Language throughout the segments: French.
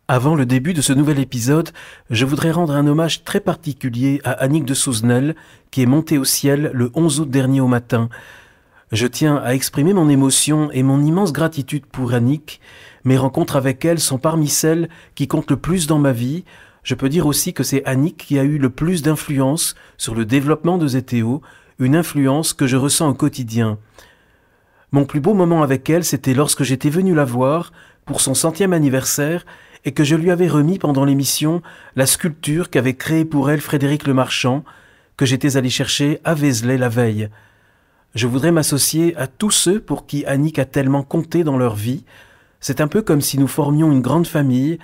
Avant le début de ce nouvel épisode, je voudrais rendre un hommage très particulier à Annick de Souzenel, qui est montée au ciel le 11 août dernier au matin. Je tiens à exprimer mon émotion et mon immense gratitude pour Annick. Mes rencontres avec elle sont parmi celles qui comptent le plus dans ma vie. Je peux dire aussi que c'est Annick qui a eu le plus d'influence sur le développement de Zeteo, une influence que je ressens au quotidien. Mon plus beau moment avec elle, c'était lorsque j'étais venu la voir pour son 100e anniversaire et que je lui avais remis pendant l'émission la sculpture qu'avait créée pour elle Frédéric Lemarchand, que j'étais allé chercher à Vézelay la veille. Je voudrais m'associer à tous ceux pour qui Annick a tellement compté dans leur vie. C'est un peu comme si nous formions une grande famille,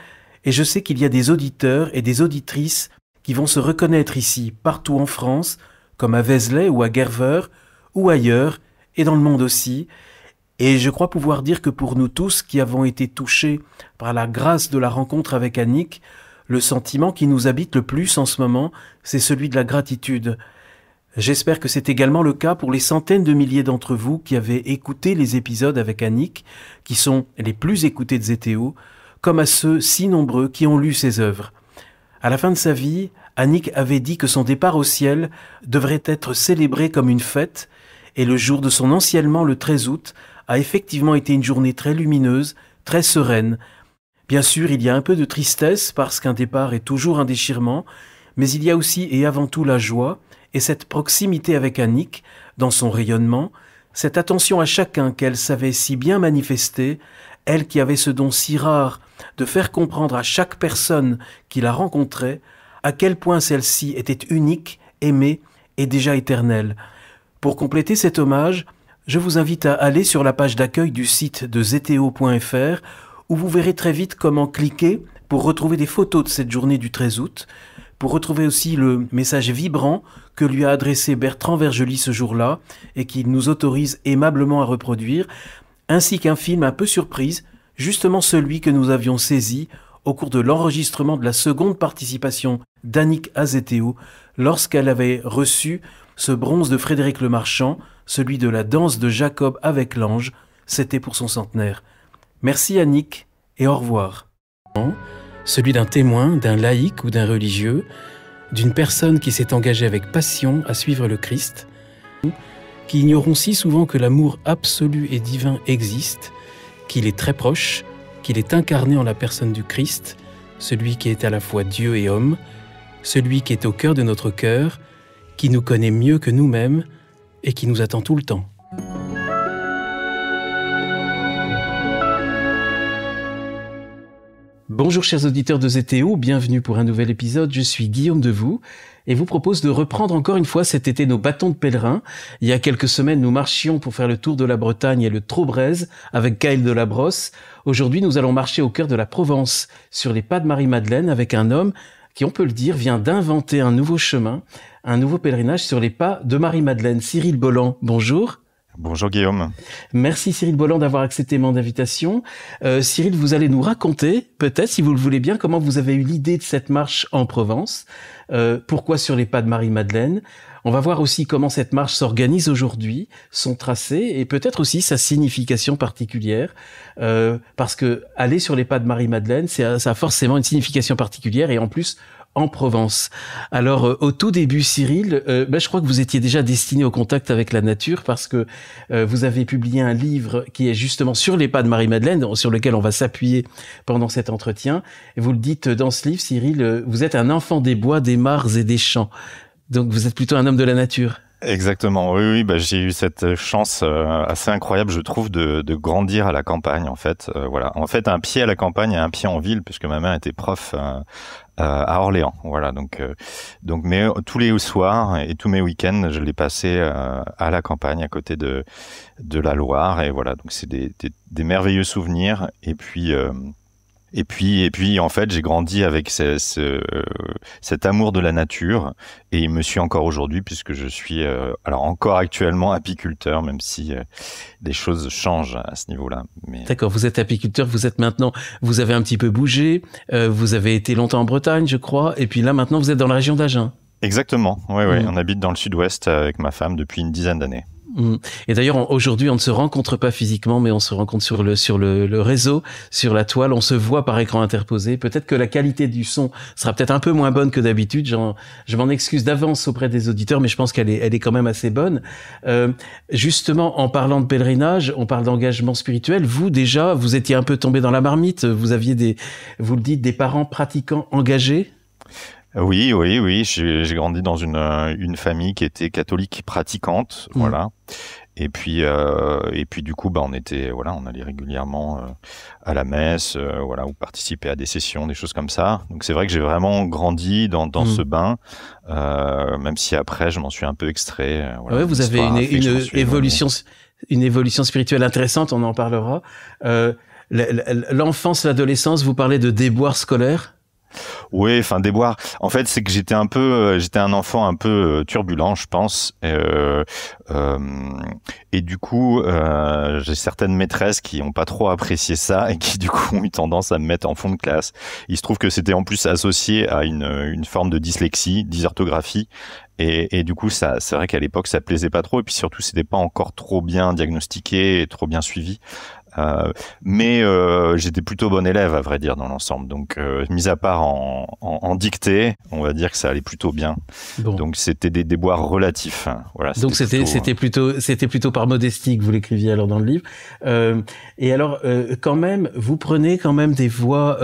et je sais qu'il y a des auditeurs et des auditrices qui vont se reconnaître ici, partout en France, comme à Vézelay ou à Gerver, ou ailleurs, et dans le monde aussi. Et je crois pouvoir dire que pour nous tous qui avons été touchés par la grâce de la rencontre avec Annick, le sentiment qui nous habite le plus en ce moment, c'est celui de la gratitude. J'espère que c'est également le cas pour les centaines de milliers d'entre vous qui avez écouté les épisodes avec Annick, qui sont les plus écoutés de Zeteo, comme à ceux si nombreux qui ont lu ses œuvres. À la fin de sa vie, Annick avait dit que son départ au ciel devrait être célébré comme une fête, et le jour de son anciennement, le 13 août, a effectivement été une journée très lumineuse, très sereine. Bien sûr, il y a un peu de tristesse parce qu'un départ est toujours un déchirement, mais il y a aussi et avant tout la joie et cette proximité avec Annick, dans son rayonnement, cette attention à chacun qu'elle savait si bien manifester, elle qui avait ce don si rare de faire comprendre à chaque personne qui la rencontrait à quel point celle-ci était unique, aimée et déjà éternelle. Pour compléter cet hommage, je vous invite à aller sur la page d'accueil du site de zeteo.fr où vous verrez très vite comment cliquer pour retrouver des photos de cette journée du 13 août, pour retrouver aussi le message vibrant que lui a adressé Bertrand Vergely ce jour-là et qu'il nous autorise aimablement à reproduire, ainsi qu'un film un peu surprise, justement celui que nous avions saisi au cours de l'enregistrement de la seconde participation d'Annick à Zeteo lorsqu'elle avait reçu ce bronze de Frédéric Lemarchand, celui de la danse de Jacob avec l'ange, c'était pour son centenaire. Merci Annick et au revoir. Celui d'un témoin, d'un laïc ou d'un religieux, d'une personne qui s'est engagée avec passion à suivre le Christ, qui ignorons si souvent que l'amour absolu et divin existe, qu'il est très proche, qu'il est incarné en la personne du Christ, celui qui est à la fois Dieu et homme, celui qui est au cœur de notre cœur, qui nous connaît mieux que nous-mêmes et qui nous attend tout le temps. Bonjour chers auditeurs de Zeteo, bienvenue pour un nouvel épisode, je suis Guillaume Devoux et vous propose de reprendre encore une fois cet été nos bâtons de pèlerin. Il y a quelques semaines, nous marchions pour faire le tour de la Bretagne et le Trobreuse avec Gaël Delabrosse. Aujourd'hui, nous allons marcher au cœur de la Provence, sur les pas de Marie-Madeleine avec un homme qui, on peut le dire, vient d'inventer un nouveau chemin, un nouveau pèlerinage sur les pas de Marie-Madeleine. Cyril Bolland, bonjour. Bonjour Guillaume. Merci Cyril Bolland d'avoir accepté mon invitation. Cyril, vous allez nous raconter, peut-être si vous le voulez bien, comment vous avez eu l'idée de cette marche en Provence, pourquoi sur les pas de Marie-Madeleine. On va voir aussi comment cette marche s'organise aujourd'hui, son tracé et peut-être aussi sa signification particulière, parce que aller sur les pas de Marie-Madeleine, ça a forcément une signification particulière et en plus en Provence. Alors au tout début, Cyril, je crois que vous étiez déjà destiné au contact avec la nature parce que vous avez publié un livre qui est justement sur les pas de Marie-Madeleine, sur lequel on va s'appuyer pendant cet entretien. Et vous le dites dans ce livre, Cyril, vous êtes un enfant des bois, des mares et des champs. Donc vous êtes plutôt un homme de la nature. Exactement, oui, j'ai eu cette chance assez incroyable, je trouve, de grandir à la campagne, en fait. Voilà, en fait, un pied à la campagne et un pied en ville, puisque ma mère était prof à Orléans. Voilà, donc mais tous les soirs et tous mes week-ends, je les passais à la campagne, à côté de la Loire, et voilà, donc c'est des merveilleux souvenirs. Et puis, en fait, j'ai grandi avec cet amour de la nature et il me suit encore aujourd'hui puisque je suis, alors encore actuellement apiculteur, même si des choses changent à ce niveau-là. Mais... D'accord, vous êtes apiculteur, vous avez un petit peu bougé, vous avez été longtemps en Bretagne, je crois, et puis là, maintenant, vous êtes dans la région d'Agen. Exactement, oui, on habite dans le sud-ouest avec ma femme depuis une dizaine d'années. Et d'ailleurs, aujourd'hui, on ne se rencontre pas physiquement, mais on se rencontre sur le réseau, sur la toile. On se voit par écran interposé. Peut-être que la qualité du son sera peut-être un peu moins bonne que d'habitude. Je m'en excuse d'avance auprès des auditeurs, mais je pense qu'elle est quand même assez bonne. Justement, en parlant de pèlerinage, on parle d'engagement spirituel. Vous, déjà, vous étiez un peu tombé dans la marmite. Vous aviez vous le dites, des parents pratiquants engagés? Oui. J'ai grandi dans une famille qui était catholique pratiquante, voilà. Et puis du coup, on allait régulièrement à la messe, ou participer à des sessions, des choses comme ça. Donc c'est vrai que j'ai vraiment grandi dans ce bain, même si après je m'en suis un peu extrait. Vous avez une évolution spirituelle intéressante. On en parlera. L'enfance, l'adolescence, vous parlez de déboires scolaires? Oui, enfin déboire. En fait, c'est que j'étais un enfant un peu turbulent, je pense. Et du coup, j'ai certaines maîtresses qui ont pas trop apprécié ça et qui du coup ont eu tendance à me mettre en fond de classe. Il se trouve que c'était en plus associé à une forme de dyslexie, dysorthographie. Et du coup, c'est vrai qu'à l'époque, ça plaisait pas trop. Et puis surtout, c'était pas encore trop bien diagnostiqué et trop bien suivi. Mais j'étais plutôt bon élève, à vrai dire, dans l'ensemble. Donc, mis à part en dictée, on va dire que ça allait plutôt bien. Bon. Donc, c'était des déboires relatifs. Voilà. Donc, c'était plutôt par modestie que vous l'écriviez alors dans le livre. Et alors, quand même, vous prenez quand même des voies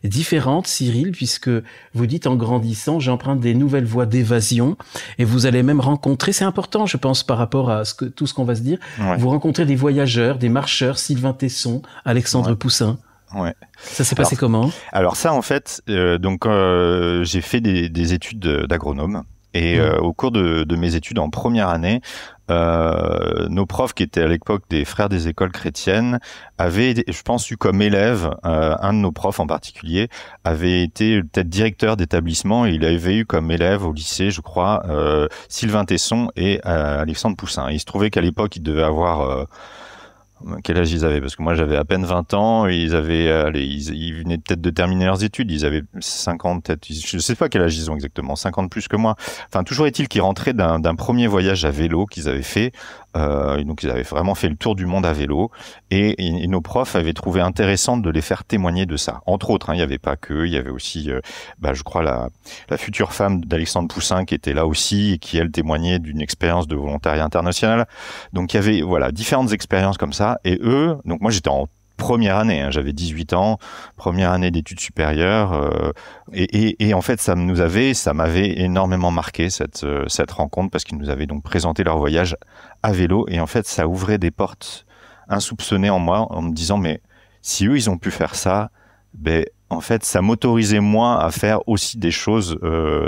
différentes, Cyril, puisque vous dites en grandissant, j'emprunte des nouvelles voies d'évasion. Et vous allez même rencontrer, c'est important, je pense, par rapport à tout ce qu'on va se dire. Ouais. Vous rencontrez des voyageurs, des marcheurs, Sylvain Tesson, Alexandre Poussin. Ouais. Ça s'est passé comment? Alors ça, en fait, j'ai fait des études d'agronome. Et au cours de mes études en première année, nos profs, qui étaient à l'époque des frères des écoles chrétiennes, avaient, je pense, eu comme élève, un de nos profs en particulier, avait été peut-être directeur d'établissement, et il avait eu comme élève au lycée, je crois, Sylvain Tesson et Alexandre Poussin. Et il se trouvait qu'à l'époque, ils devaient avoir... quel âge ils avaient? Parce que moi, j'avais à peine 20 ans, et ils venaient peut-être de terminer leurs études, ils avaient 50, peut-être, je sais pas quel âge ils ont exactement, 50 plus que moi. Enfin, toujours est-il qu'ils rentraient d'un premier voyage à vélo qu'ils avaient fait, donc ils avaient vraiment fait le tour du monde à vélo, et nos profs avaient trouvé intéressant de les faire témoigner de ça. Entre autres, il n'y avait pas que, il y avait aussi, je crois, la future femme d'Alexandre Poussin qui était là aussi, et qui, elle, témoignait d'une expérience de volontariat international. Donc il y avait, voilà, différentes expériences comme ça. Et eux, donc moi j'étais en première année, j'avais 18 ans, première année d'études supérieures, et en fait ça m'avait énormément marqué cette rencontre, parce qu'ils nous avaient donc présenté leur voyage à vélo, et en fait ça ouvrait des portes insoupçonnées en moi, en me disant mais si eux ils ont pu faire ça, en fait ça m'autorisait moi à faire aussi des choses,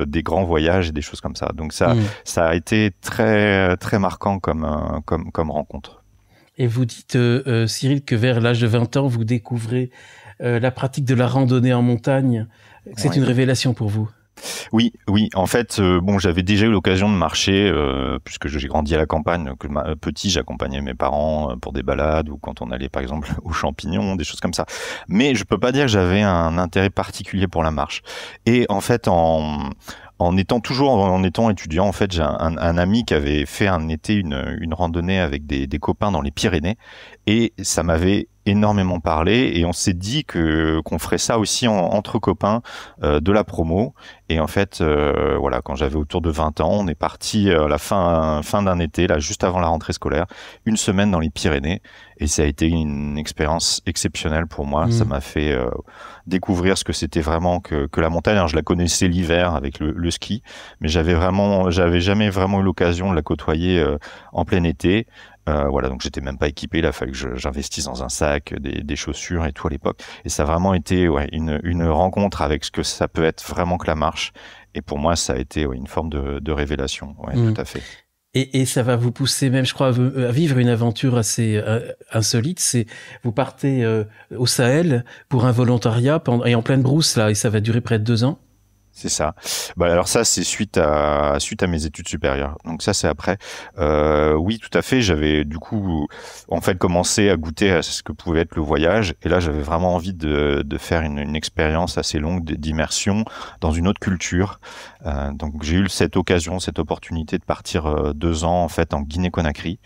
des grands voyages et des choses comme ça. Donc ça a été très très marquant comme rencontre. Et vous dites, Cyril, que vers l'âge de 20 ans, vous découvrez la pratique de la randonnée en montagne. C'est une révélation pour vous? Oui. En fait, j'avais déjà eu l'occasion de marcher, puisque j'ai grandi à la campagne. Petit, j'accompagnais mes parents pour des balades, ou quand on allait, par exemple, aux champignons, des choses comme ça. Mais je peux pas dire que j'avais un intérêt particulier pour la marche. Et en fait, en étant étudiant, en fait, j'ai un ami qui avait fait un été une randonnée avec des copains dans les Pyrénées, et ça m'avait énormément parlé, et on s'est dit qu'on ferait ça aussi entre copains, de la promo. Et en fait, quand j'avais autour de 20 ans, on est parti à la fin d'un été, là, juste avant la rentrée scolaire, une semaine dans les Pyrénées, et ça a été une expérience exceptionnelle pour moi. Ça m'a fait découvrir ce que c'était vraiment que la montagne. Alors, je la connaissais l'hiver avec le ski, mais j'avais jamais vraiment eu l'occasion de la côtoyer en plein été. Donc j'étais même pas équipé, il a fallu que j'investisse dans un sac, des chaussures et tout à l'époque. Et ça a vraiment été une rencontre avec ce que ça peut être vraiment que la marche. Et pour moi, ça a été une forme de révélation. Tout à fait. Et ça va vous pousser même, je crois, à vivre une aventure assez insolite. Vous partez au Sahel pour un volontariat et en pleine brousse là, et ça va durer près de 2 ans. C'est ça. Bah alors ça, c'est suite à mes études supérieures. Donc ça, c'est après. Oui, tout à fait. J'avais du coup, en fait, commencé à goûter à ce que pouvait être le voyage. Et là, j'avais vraiment envie de faire une expérience assez longue d'immersion dans une autre culture. Donc j'ai eu cette occasion, cette opportunité de partir 2 ans en fait en Guinée-Conakry.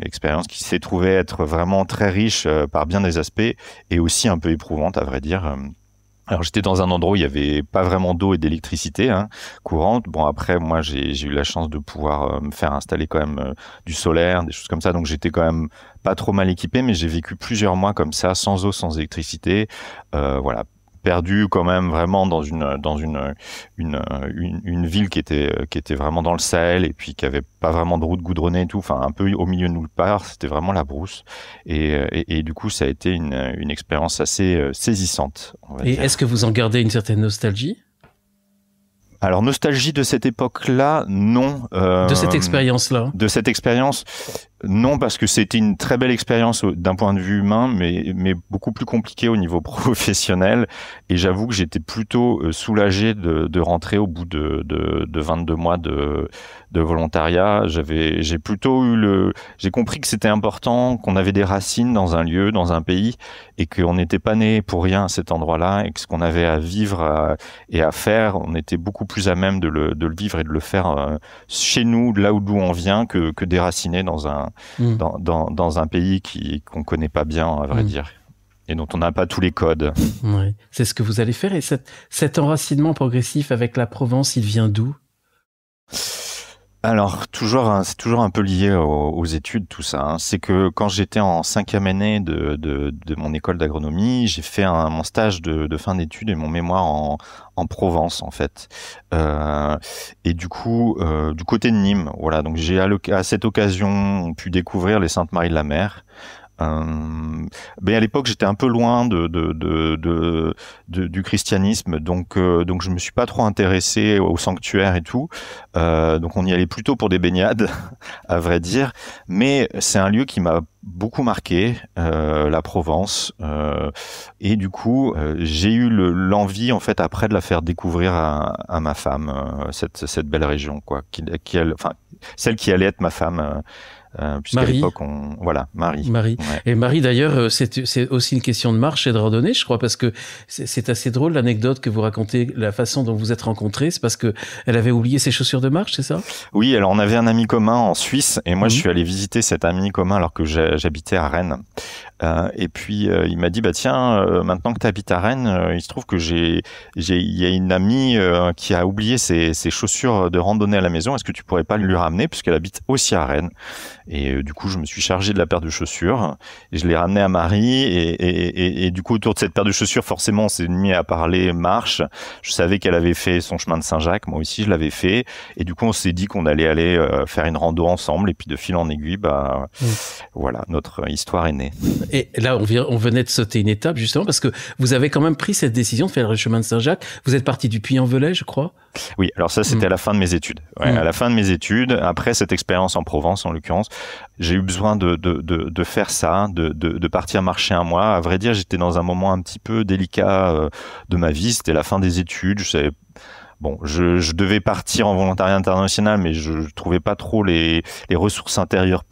Expérience qui s'est trouvée être vraiment très riche par bien des aspects et aussi un peu éprouvante à vrai dire. Alors j'étais dans un endroit où il y avait pas vraiment d'eau et d'électricité courante. Bon après moi j'ai eu la chance de pouvoir me faire installer quand même du solaire, des choses comme ça. Donc j'étais quand même pas trop mal équipé, mais j'ai vécu plusieurs mois comme ça, sans eau, sans électricité. Voilà, perdu quand même vraiment dans une ville qui était vraiment dans le Sahel et puis qui avait pas vraiment de route goudronnée et tout, enfin un peu au milieu de nulle part, c'était vraiment la brousse et du coup ça a été une expérience assez saisissante, on va Et dire. est-ce que vous en gardez une certaine nostalgie? Alors nostalgie de cette époque-là, non. De cette expérience-là? De cette expérience, non, parce que c'était une très belle expérience d'un point de vue humain, mais beaucoup plus compliquée au niveau professionnel. Et j'avoue que j'étais plutôt soulagé de rentrer au bout de 22 mois de volontariat. J'ai compris que c'était important, qu'on avait des racines dans un lieu, dans un pays, et qu'on n'était pas né pour rien à cet endroit-là, et que ce qu'on avait à vivre et à faire, on était beaucoup plus à même de le vivre et de le faire chez nous, là d'où on vient, que déraciné dans un pays qu'on connaît pas bien, à vrai dire, et dont on n'a pas tous les codes. Ouais. C'est ce que vous allez faire. Et cet enracinement progressif avec la Provence, il vient d'où? Alors, c'est toujours un peu lié aux études, tout ça. C'est que quand j'étais en 5e année de mon école d'agronomie, j'ai fait mon stage de fin d'études et mon mémoire en Provence, en fait. Et du coup, du côté de Nîmes, voilà. Donc, j'ai à cette occasion pu découvrir les Saintes-Maries de la Mer. Mais à l'époque j'étais un peu loin du christianisme, donc je me suis pas trop intéressé au sanctuaire et tout. Donc on y allait plutôt pour des baignades, à vrai dire. Mais c'est un lieu qui m'a beaucoup marqué, la Provence, et du coup j'ai eu l'envie en fait après de la faire découvrir à ma femme, cette belle région quoi, celle qui allait être ma femme. Puisqu'à l'époque, Marie. Marie. Ouais. Et Marie, d'ailleurs, c'est aussi une question de marche et de randonnée, je crois, parce que c'est assez drôle l'anecdote que vous racontez, la façon dont vous êtes rencontrés. C'est parce que elle avait oublié ses chaussures de marche, c'est ça? Oui, alors on avait un ami commun en Suisse et moi je suis allé visiter cet ami commun alors que j'habitais à Rennes. Et puis il m'a dit bah tiens, maintenant que tu habites à Rennes, il se trouve que il y a une amie qui a oublié ses chaussures de randonnée à la maison. Est-ce que tu pourrais pas lui ramener puisqu'elle habite aussi à Rennes? Et du coup je me suis chargé de la paire de chaussures et je l'ai ramenée à Marie et du coup autour de cette paire de chaussures forcément on s'est mis à parler marche. Je savais qu'elle avait fait son chemin de Saint-Jacques, moi aussi je l'avais fait et du coup on s'est dit qu'on allait aller faire une rando ensemble et puis de fil en aiguille voilà, notre histoire est née. Et là, on venait de sauter une étape, justement, parce que vous avez quand même pris cette décision de faire le chemin de Saint-Jacques. Vous êtes parti du Puy-en-Velay, je crois. Oui, alors ça, c'était à la fin de mes études. Ouais, à la fin de mes études, après cette expérience en Provence, en l'occurrence, j'ai eu besoin de faire ça, de partir marcher un mois. À vrai dire, j'étais dans un moment un petit peu délicat de ma vie. C'était la fin des études. Je savais Bon, je devais partir en volontariat international, mais je trouvais pas trop les ressources intérieures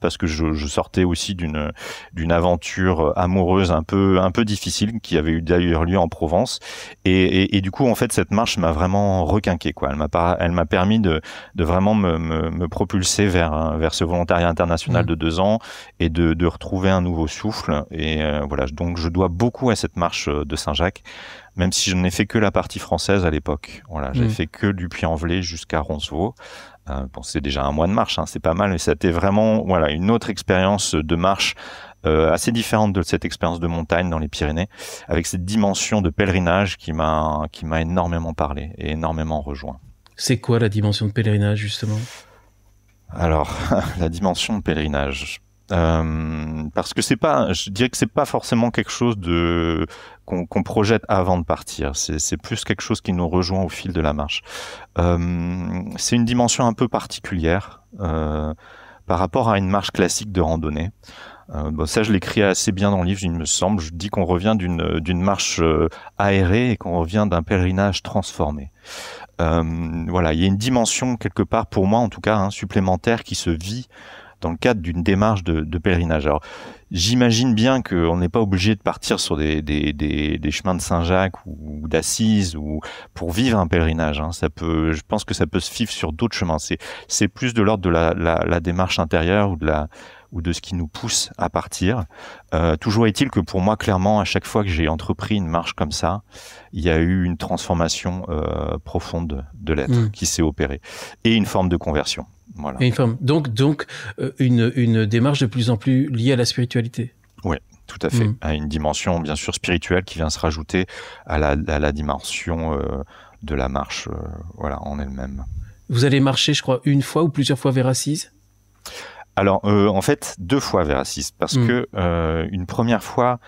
parce que je sortais aussi d'une aventure amoureuse un peu difficile qui avait eu d'ailleurs lieu en Provence et du coup en fait cette marche m'a vraiment requinqué quoi. Elle m'a permis de vraiment me propulser vers ce volontariat international de 2 ans et de retrouver un nouveau souffle et voilà, donc je dois beaucoup à cette marche de Saint-Jacques. Même si je n'ai fait que la partie française à l'époque. Voilà, j'avais fait que du Puy-en-Velay jusqu'à Roncevaux. Bon, c'est déjà un mois de marche, hein, c'est pas mal, mais c'était vraiment voilà une autre expérience de marche assez différente de cette expérience de montagne dans les Pyrénées, avec cette dimension de pèlerinage qui m'a énormément parlé et énormément rejoint. C'est quoi la dimension de pèlerinage justement? Alors, la dimension de pèlerinage. Parce que je dirais que c'est pas forcément quelque chose qu'on projette avant de partir. C'est plus quelque chose qui nous rejoint au fil de la marche. C'est une dimension un peu particulière par rapport à une marche classique de randonnée. Bon, ça, je l'écris assez bien dans le livre, il me semble. Je dis qu'on revient d'une marche aérée et qu'on revient d'un pèlerinage transformé. Voilà, il y a une dimension quelque part, pour moi en tout cas, supplémentaire qui se vit dans le cadre d'une démarche de pèlerinage. Alors, j'imagine bien qu'on n'est pas obligé de partir sur des chemins de Saint-Jacques ou d'Assise ou pour vivre un pèlerinage. Je pense que ça peut se vivre sur d'autres chemins. C'est plus de l'ordre de la démarche intérieure ou de ce qui nous pousse à partir. Toujours est-il que pour moi, clairement, à chaque fois que j'ai entrepris une marche comme ça, il y a eu une transformation profonde de l'être qui s'est opérée et une forme de conversion. Voilà. Et une forme. Donc une démarche de plus en plus liée à la spiritualité. Oui, tout à fait. À une dimension bien sûr spirituelle qui vient se rajouter à la dimension de la marche voilà, en elle-même. Vous allez marcher, je crois, une fois ou plusieurs fois vers Assise ? Alors, en fait, 2 fois vers Assise, parce que une première fois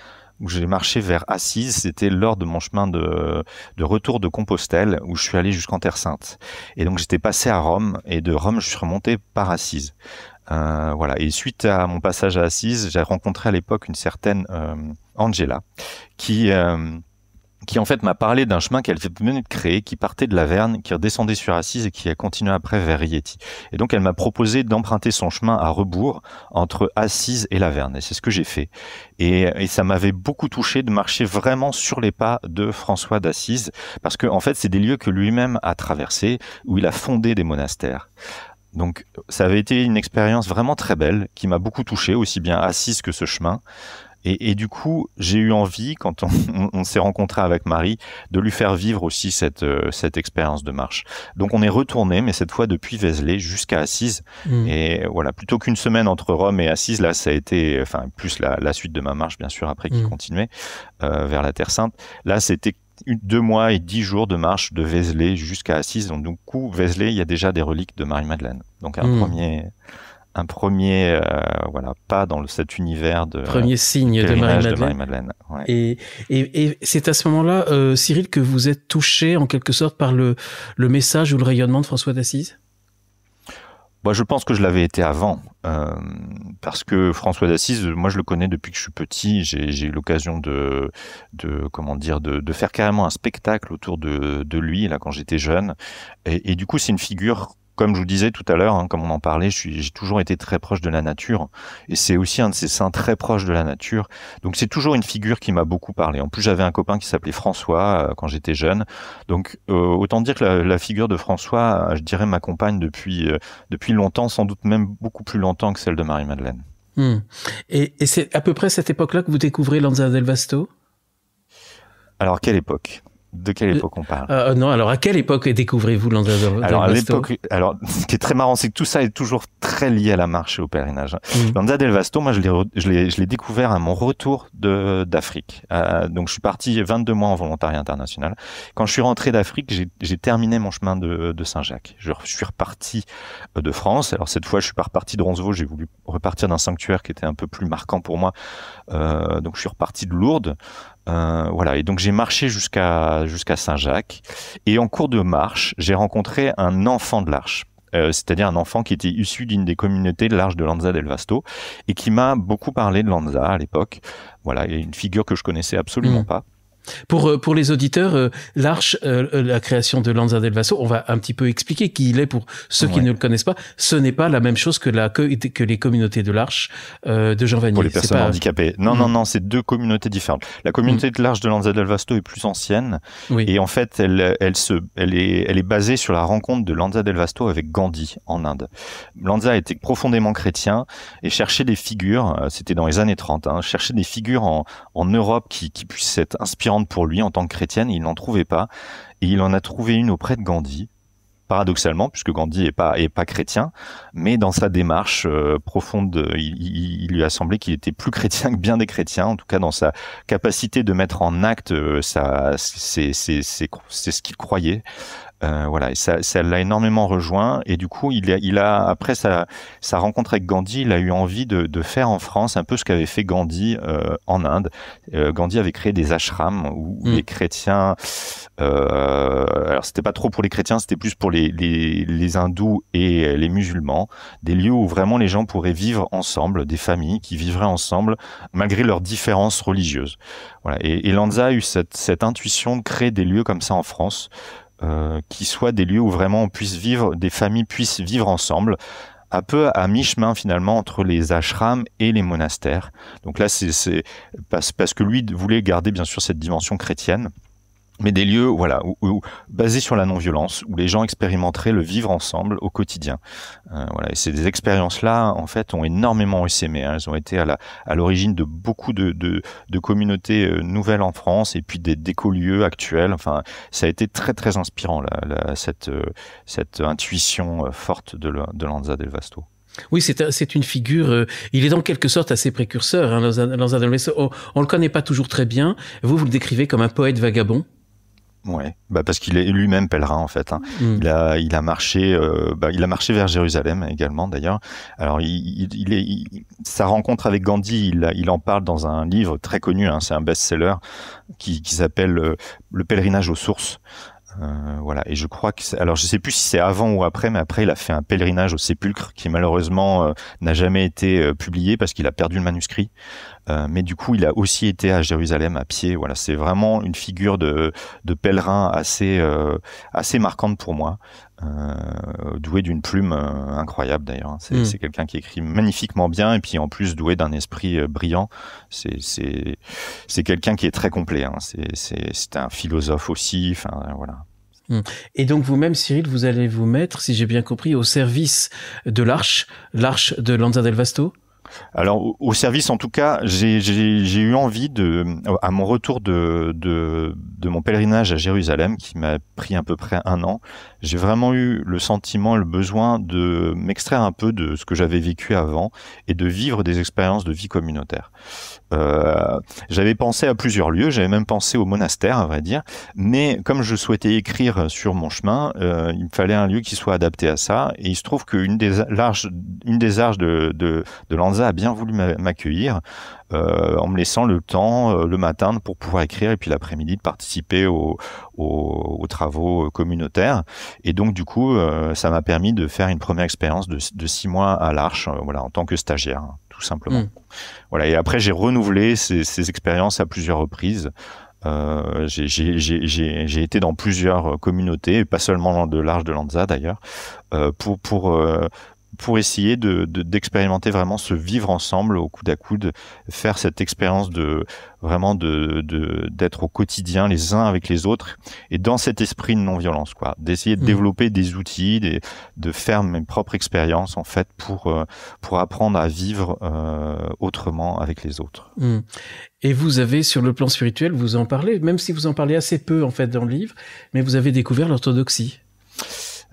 où j'ai marché vers Assise, c'était lors de mon chemin de retour de Compostelle, où je suis allé jusqu'en Terre Sainte. Et donc, j'étais passé à Rome, et de Rome, je suis remonté par Assise. Voilà. Et suite à mon passage à Assise, j'ai rencontré à l'époque une certaine Angela, qui en fait m'a parlé d'un chemin qu'elle venait de créer, qui partait de la Verne, qui redescendait sur Assise et qui a continué après vers Rieti. Et donc elle m'a proposé d'emprunter son chemin à rebours entre Assise et la Verne. Et c'est ce que j'ai fait. Et ça m'avait beaucoup touché de marcher vraiment sur les pas de François d'Assise, parce que en fait c'est des lieux que lui-même a traversés, où il a fondé des monastères. Donc ça avait été une expérience vraiment très belle, qui m'a beaucoup touché, aussi bien Assise que ce chemin. Et du coup, j'ai eu envie, quand on s'est rencontré avec Marie, de lui faire vivre aussi cette expérience de marche. Donc on est retourné, mais cette fois depuis Vézelay jusqu'à Assise. Et voilà, plutôt qu'une semaine entre Rome et Assise, là ça a été, enfin plus la suite de ma marche bien sûr après qui continuait vers la Terre Sainte. Là c'était 2 mois et 10 jours de marche de Vézelay jusqu'à Assise. Donc du coup, Vézelay, il y a déjà des reliques de Marie-Madeleine. Donc un premier voilà, pas dans cet univers de premier signe de Marie-Madeleine. Ouais. Et c'est à ce moment-là, Cyril, que vous êtes touché en quelque sorte par le message ou le rayonnement de François d'Assise ? Bah, je pense que je l'avais été avant, parce que François d'Assise, moi je le connais depuis que je suis petit. J'ai eu l'occasion de faire carrément un spectacle autour de lui là quand j'étais jeune. Et du coup, c'est une figure. Comme je vous disais tout à l'heure, comme on en parlait, j'ai toujours été très proche de la nature. Et c'est aussi un de ces saints très proches de la nature. Donc c'est toujours une figure qui m'a beaucoup parlé. En plus, j'avais un copain qui s'appelait François quand j'étais jeune. Donc autant dire que la figure de François, je dirais, m'accompagne depuis longtemps, sans doute même beaucoup plus longtemps que celle de Marie-Madeleine. Et c'est à peu près cette époque-là que vous découvrez Lanza del Vasto ? Alors, quelle époque ? De quelle époque on parle? Non, alors à quelle époque découvrez-vous Lanza del Vasto? Alors à l'époque, ce qui est très marrant, c'est que tout ça est toujours très lié à la marche et au pèlerinage. Lanza del Vasto, moi je l'ai découvert à mon retour d'Afrique. Donc je suis parti 22 mois en volontariat international. Quand je suis rentré d'Afrique, j'ai terminé mon chemin de Saint-Jacques. Je suis reparti de France. Alors cette fois, je suis pas reparti de Roncevaux. J'ai voulu repartir d'un sanctuaire qui était un peu plus marquant pour moi. Donc je suis reparti de Lourdes. Voilà, et donc j'ai marché jusqu'à Saint-Jacques, et en cours de marche, j'ai rencontré un enfant de l'Arche, c'est-à-dire un enfant qui était issu d'une des communautés de l'Arche de Lanza del Vasto, et qui m'a beaucoup parlé de Lanza à l'époque. Voilà, et une figure que je connaissais absolument pas. Pour les auditeurs, l'Arche, la création de Lanza del Vasto, on va un petit peu expliquer qui il est pour ceux qui ne le connaissent pas. Ce n'est pas la même chose que les communautés de l'Arche de Jean Vanier. Pour les personnes handicapées. Non, c'est 2 communautés différentes. La communauté de l'Arche de Lanza del Vasto est plus ancienne, et en fait, elle est basée sur la rencontre de Lanza del Vasto avec Gandhi en Inde. Lanza était profondément chrétien et cherchait des figures, c'était dans les années 30, cherchait des figures en Europe qui puissent être inspirantes pour lui en tant que chrétienne, il n'en trouvait pas, et il en a trouvé une auprès de Gandhi, paradoxalement, puisque Gandhi est pas chrétien, mais dans sa démarche profonde, il lui a semblé qu'il était plus chrétien que bien des chrétiens, en tout cas dans sa capacité de mettre en acte c'est ce qu'il croyait. Voilà, et ça l'a énormément rejoint. Et du coup, après sa rencontre avec Gandhi, il a eu envie de faire en France un peu ce qu'avait fait Gandhi en Inde. Gandhi avait créé des ashrams où les chrétiens, alors c'était pas trop pour les chrétiens, c'était plus pour les hindous et les musulmans, des lieux où vraiment les gens pourraient vivre ensemble, des familles qui vivraient ensemble malgré leurs différences religieuses. Voilà. Et Lanza a eu cette intuition de créer des lieux comme ça en France, qui soient des lieux où vraiment on puisse vivre, des familles puissent vivre ensemble, un peu à mi-chemin finalement entre les ashrams et les monastères. Donc là, c'est parce que lui voulait garder bien sûr cette dimension chrétienne, mais des lieux, voilà, basés sur la non-violence, où les gens expérimenteraient le vivre ensemble au quotidien. Voilà, et ces expériences-là, en fait, ont énormément essaimé. Elles ont été à l'origine de beaucoup de communautés nouvelles en France, et puis des d'écolieux actuels. Enfin, ça a été très très inspirant cette intuition forte de Lanza del Vasto. Oui, c'est une figure. Il est en quelque sorte assez précurseur. Hein, Lanza del Vasto. On le connaît pas toujours très bien. Vous le décrivez comme un poète vagabond. Ouais, parce qu'il est lui-même pèlerin en fait. Hein. Il a marché vers Jérusalem également d'ailleurs. Alors sa rencontre avec Gandhi, il en parle dans un livre très connu. Hein, c'est un best-seller qui s'appelle Le pèlerinage aux sources. Voilà, et je crois que alors je sais plus si c'est avant ou après, mais après il a fait un pèlerinage au sépulcre qui malheureusement n'a jamais été publié parce qu'il a perdu le manuscrit. Mais du coup, il a aussi été à Jérusalem à pied. Voilà, c'est vraiment une figure de pèlerin assez marquante pour moi. Doué d'une plume incroyable d'ailleurs. C'est quelqu'un qui écrit magnifiquement bien et puis en plus doué d'un esprit brillant. C'est quelqu'un qui est très complet. Hein. C'est un philosophe aussi. Enfin voilà. Et donc vous-même, Cyril, vous allez vous mettre, si j'ai bien compris, au service de l'arche de Lanza del Vasto. Alors au service, en tout cas, j'ai eu envie à mon retour de mon pèlerinage à Jérusalem, qui m'a pris à peu près 1 an, j'ai vraiment eu le sentiment, le besoin de m'extraire un peu de ce que j'avais vécu avant et de vivre des expériences de vie communautaire. J'avais pensé à plusieurs lieux, j'avais même pensé au monastère, à vrai dire, mais comme je souhaitais écrire sur mon chemin, il me fallait un lieu qui soit adapté à ça, et il se trouve qu'une des arches de Lanza a bien voulu m'accueillir, en me laissant le temps le matin pour pouvoir écrire et puis l'après-midi de participer aux travaux communautaires. Et donc du coup, ça m'a permis de faire une première expérience de 6 mois à l'Arche, voilà, en tant que stagiaire, tout simplement. Voilà. Et après, j'ai renouvelé ces expériences à plusieurs reprises. J'ai été dans plusieurs communautés, pas seulement de l'Arche de Lanza d'ailleurs, pour essayer d'expérimenter vraiment ce vivre ensemble au coude à coude, faire cette expérience d'être au quotidien les uns avec les autres et dans cet esprit de non-violence, quoi, d'essayer de développer des outils, de faire mes propres expériences en fait pour apprendre à vivre autrement avec les autres. Et vous avez, sur le plan spirituel, vous en parlez, même si vous en parlez assez peu en fait dans le livre, mais vous avez découvert l'orthodoxie.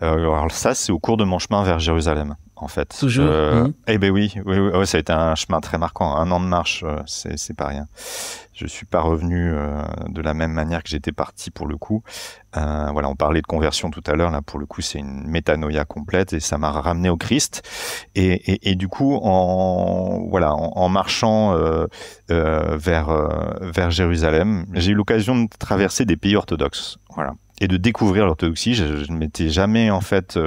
Alors ça, c'est au cours de mon chemin vers Jérusalem, en fait. Toujours. Eh ben oui, ça a été un chemin très marquant. 1 an de marche, c'est pas rien. Je suis pas revenu de la même manière que j'étais parti pour le coup. Voilà, on parlait de conversion tout à l'heure. Là, pour le coup, c'est une métanoïa complète et ça m'a ramené au Christ. Et du coup, en marchant vers Jérusalem, j'ai eu l'occasion de traverser des pays orthodoxes. Voilà. Et de découvrir l'orthodoxie. Je ne m'étais jamais en fait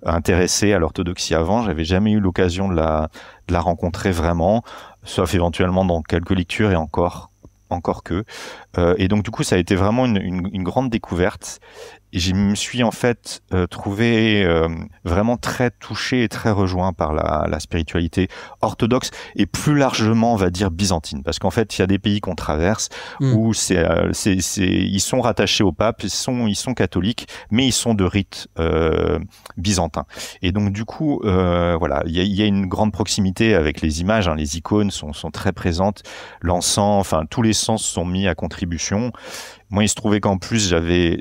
intéressé à l'orthodoxie avant. J'avais jamais eu l'occasion de la rencontrer vraiment, sauf éventuellement dans quelques lectures et encore que. Et donc du coup, ça a été vraiment une grande découverte. Et je me suis en fait trouvé vraiment très touché et très rejoint par la spiritualité orthodoxe et plus largement, on va dire, byzantine. Parce qu'en fait, il y a des pays qu'on traverse où ils sont rattachés au pape, ils sont catholiques, mais ils sont de rite byzantin. Et donc du coup, voilà, il y a une grande proximité avec les images, hein, les icônes sont très présentes, l'encens, enfin tous les sens sont mis à contribution. Moi, il se trouvait qu'en plus, j'avais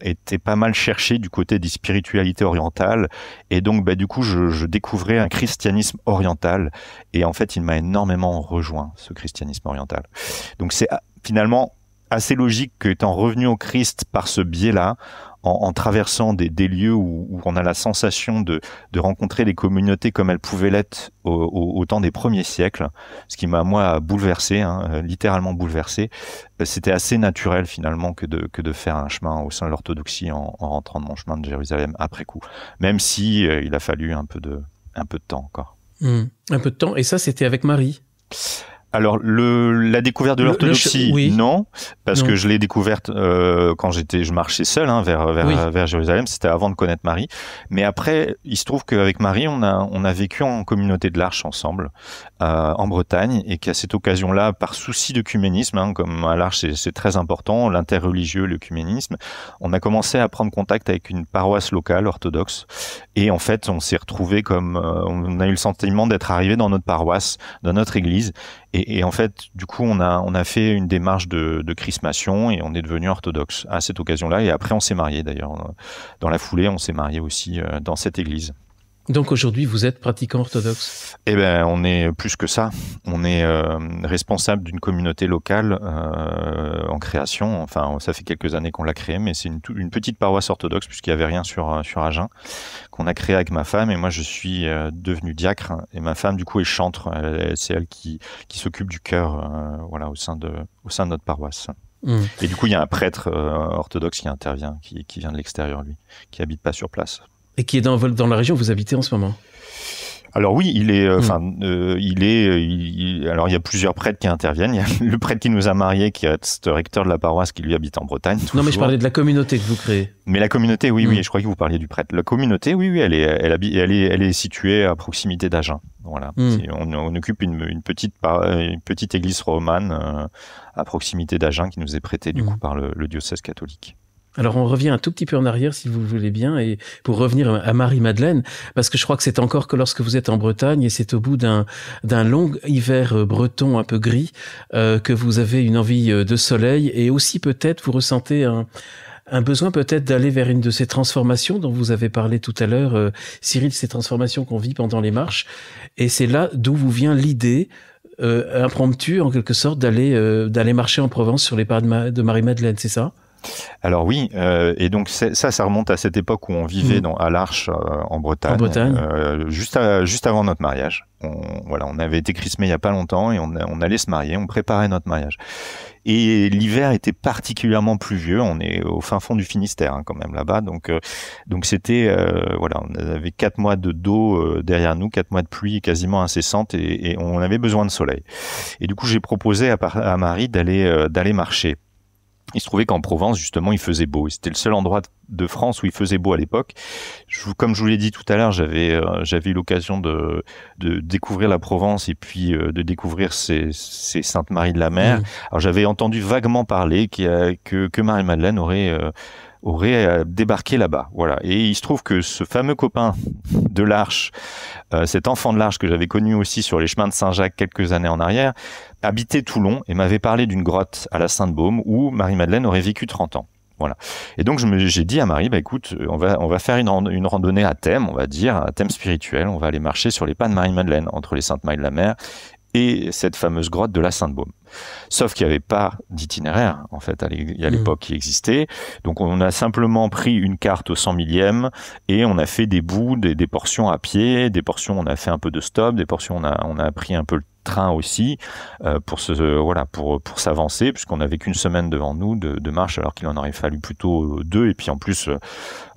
été pas mal cherché du côté des spiritualités orientales. Et donc, du coup, je découvrais un christianisme oriental. Et en fait, il m'a énormément rejoint, ce christianisme oriental. Donc, c'est finalement assez logique qu'étant revenu au Christ par ce biais-là, en traversant des lieux où on a la sensation de rencontrer des communautés comme elles pouvaient l'être au temps des premiers siècles, ce qui m'a moi bouleversé, littéralement bouleversé. C'était assez naturel finalement que de faire un chemin au sein de l'orthodoxie en rentrant de mon chemin de Jérusalem après coup, même si il a fallu un peu de temps encore. Un peu de temps, et ça c'était avec Marie? Alors la découverte de l'orthodoxie, oui. non, parce que je l'ai découverte quand je marchais seul vers Jérusalem. C'était avant de connaître Marie. Mais après, il se trouve qu'avec Marie, on a vécu en communauté de l'Arche ensemble en Bretagne, et qu'à cette occasion-là, par souci d'œcuménisme, comme à l'Arche c'est très important, l'interreligieux, l'œcuménisme, on a commencé à prendre contact avec une paroisse locale orthodoxe. Et en fait, on s'est retrouvés on a eu le sentiment d'être arrivé dans notre paroisse, dans notre église. Et en fait, du coup, on a fait une démarche de chrismation et on est devenu orthodoxe à cette occasion-là. Et après, on s'est marié d'ailleurs. Dans la foulée, on s'est marié aussi dans cette église. Donc aujourd'hui, vous êtes pratiquant orthodoxe? Eh ben, on est plus que ça. On est responsable d'une communauté locale en création. Enfin, ça fait quelques années qu'on l'a créée, mais c'est une petite paroisse orthodoxe puisqu'il n'y avait rien sur Agen, qu'on a créé avec ma femme. Et moi, je suis devenu diacre. Et ma femme, du coup, est chantre. C'est elle qui s'occupe du chœur, au sein de notre paroisse. Et du coup, il y a un prêtre orthodoxe qui intervient, qui vient de l'extérieur, lui, qui habite pas sur place. Et qui est dans la région où vous habitez en ce moment? Alors oui, il est, alors il y a plusieurs prêtres qui interviennent. Il y a le prêtre qui nous a mariés, qui reste recteur de la paroisse, qui lui habite en Bretagne. Toujours. Non, mais je parlais de la communauté que vous créez. Mais la communauté, oui, je croyais que vous parliez du prêtre. La communauté, oui, elle est située à proximité d'Agen. Voilà. On occupe une petite église romane à proximité d'Agen qui nous est prêtée du coup par le diocèse catholique. Alors on revient un tout petit peu en arrière si vous voulez bien, et pour revenir à Marie-Madeleine, parce que je crois que c'est encore que lorsque vous êtes en Bretagne et c'est au bout d'un long hiver breton un peu gris que vous avez une envie de soleil, et aussi peut-être vous ressentez un besoin peut-être d'aller vers une de ces transformations dont vous avez parlé tout à l'heure, Cyril, ces transformations qu'on vit pendant les marches, et c'est là d'où vous vient l'idée impromptue en quelque sorte d'aller marcher en Provence sur les pas de Marie-Madeleine, c'est ça? Alors oui, et donc ça remonte à cette époque où on vivait à l'Arche en Bretagne, juste avant notre mariage. On avait été chrismés il y a pas longtemps et on allait se marier, on préparait notre mariage. Et l'hiver était particulièrement pluvieux. On est au fin fond du Finistère quand même là-bas, donc c'était on avait 4 mois d'eau derrière nous, 4 mois de pluie quasiment incessante, et on avait besoin de soleil. Et du coup j'ai proposé à Marie d'aller marcher. Il se trouvait qu'en Provence, justement, il faisait beau. C'était le seul endroit de France où il faisait beau à l'époque. Comme je vous l'ai dit tout à l'heure, j'avais eu l'occasion de découvrir la Provence et puis de découvrir ces Sainte-Marie de la Mer. Alors j'avais entendu vaguement parler que Marie-Madeleine aurait débarqué là-bas. Voilà. Et il se trouve que ce fameux copain de l'Arche, cet enfant de l'Arche que j'avais connu aussi sur les chemins de Saint-Jacques quelques années en arrière, habitait Toulon et m'avait parlé d'une grotte à la Sainte-Baume où Marie-Madeleine aurait vécu 30 ans. Voilà. Et donc j'ai dit à Marie, écoute, on va faire une randonnée à thème, on va dire, à thème spirituel. On va aller marcher sur les pas de Marie-Madeleine, entre les Saintes-Maries de la Mer et cette fameuse grotte de la Sainte-Baume. Sauf qu'il n'y avait pas d'itinéraire, en fait, à l'époque qui existait. Donc, on a simplement pris une carte au 100 millième et on a fait des bouts, des portions à pied, des portions on a fait un peu de stop, des portions on a pris un peu le train aussi, pour s'avancer, puisqu'on n'avait qu'une semaine devant nous de marche, alors qu'il en aurait fallu plutôt 2. Et puis, en plus,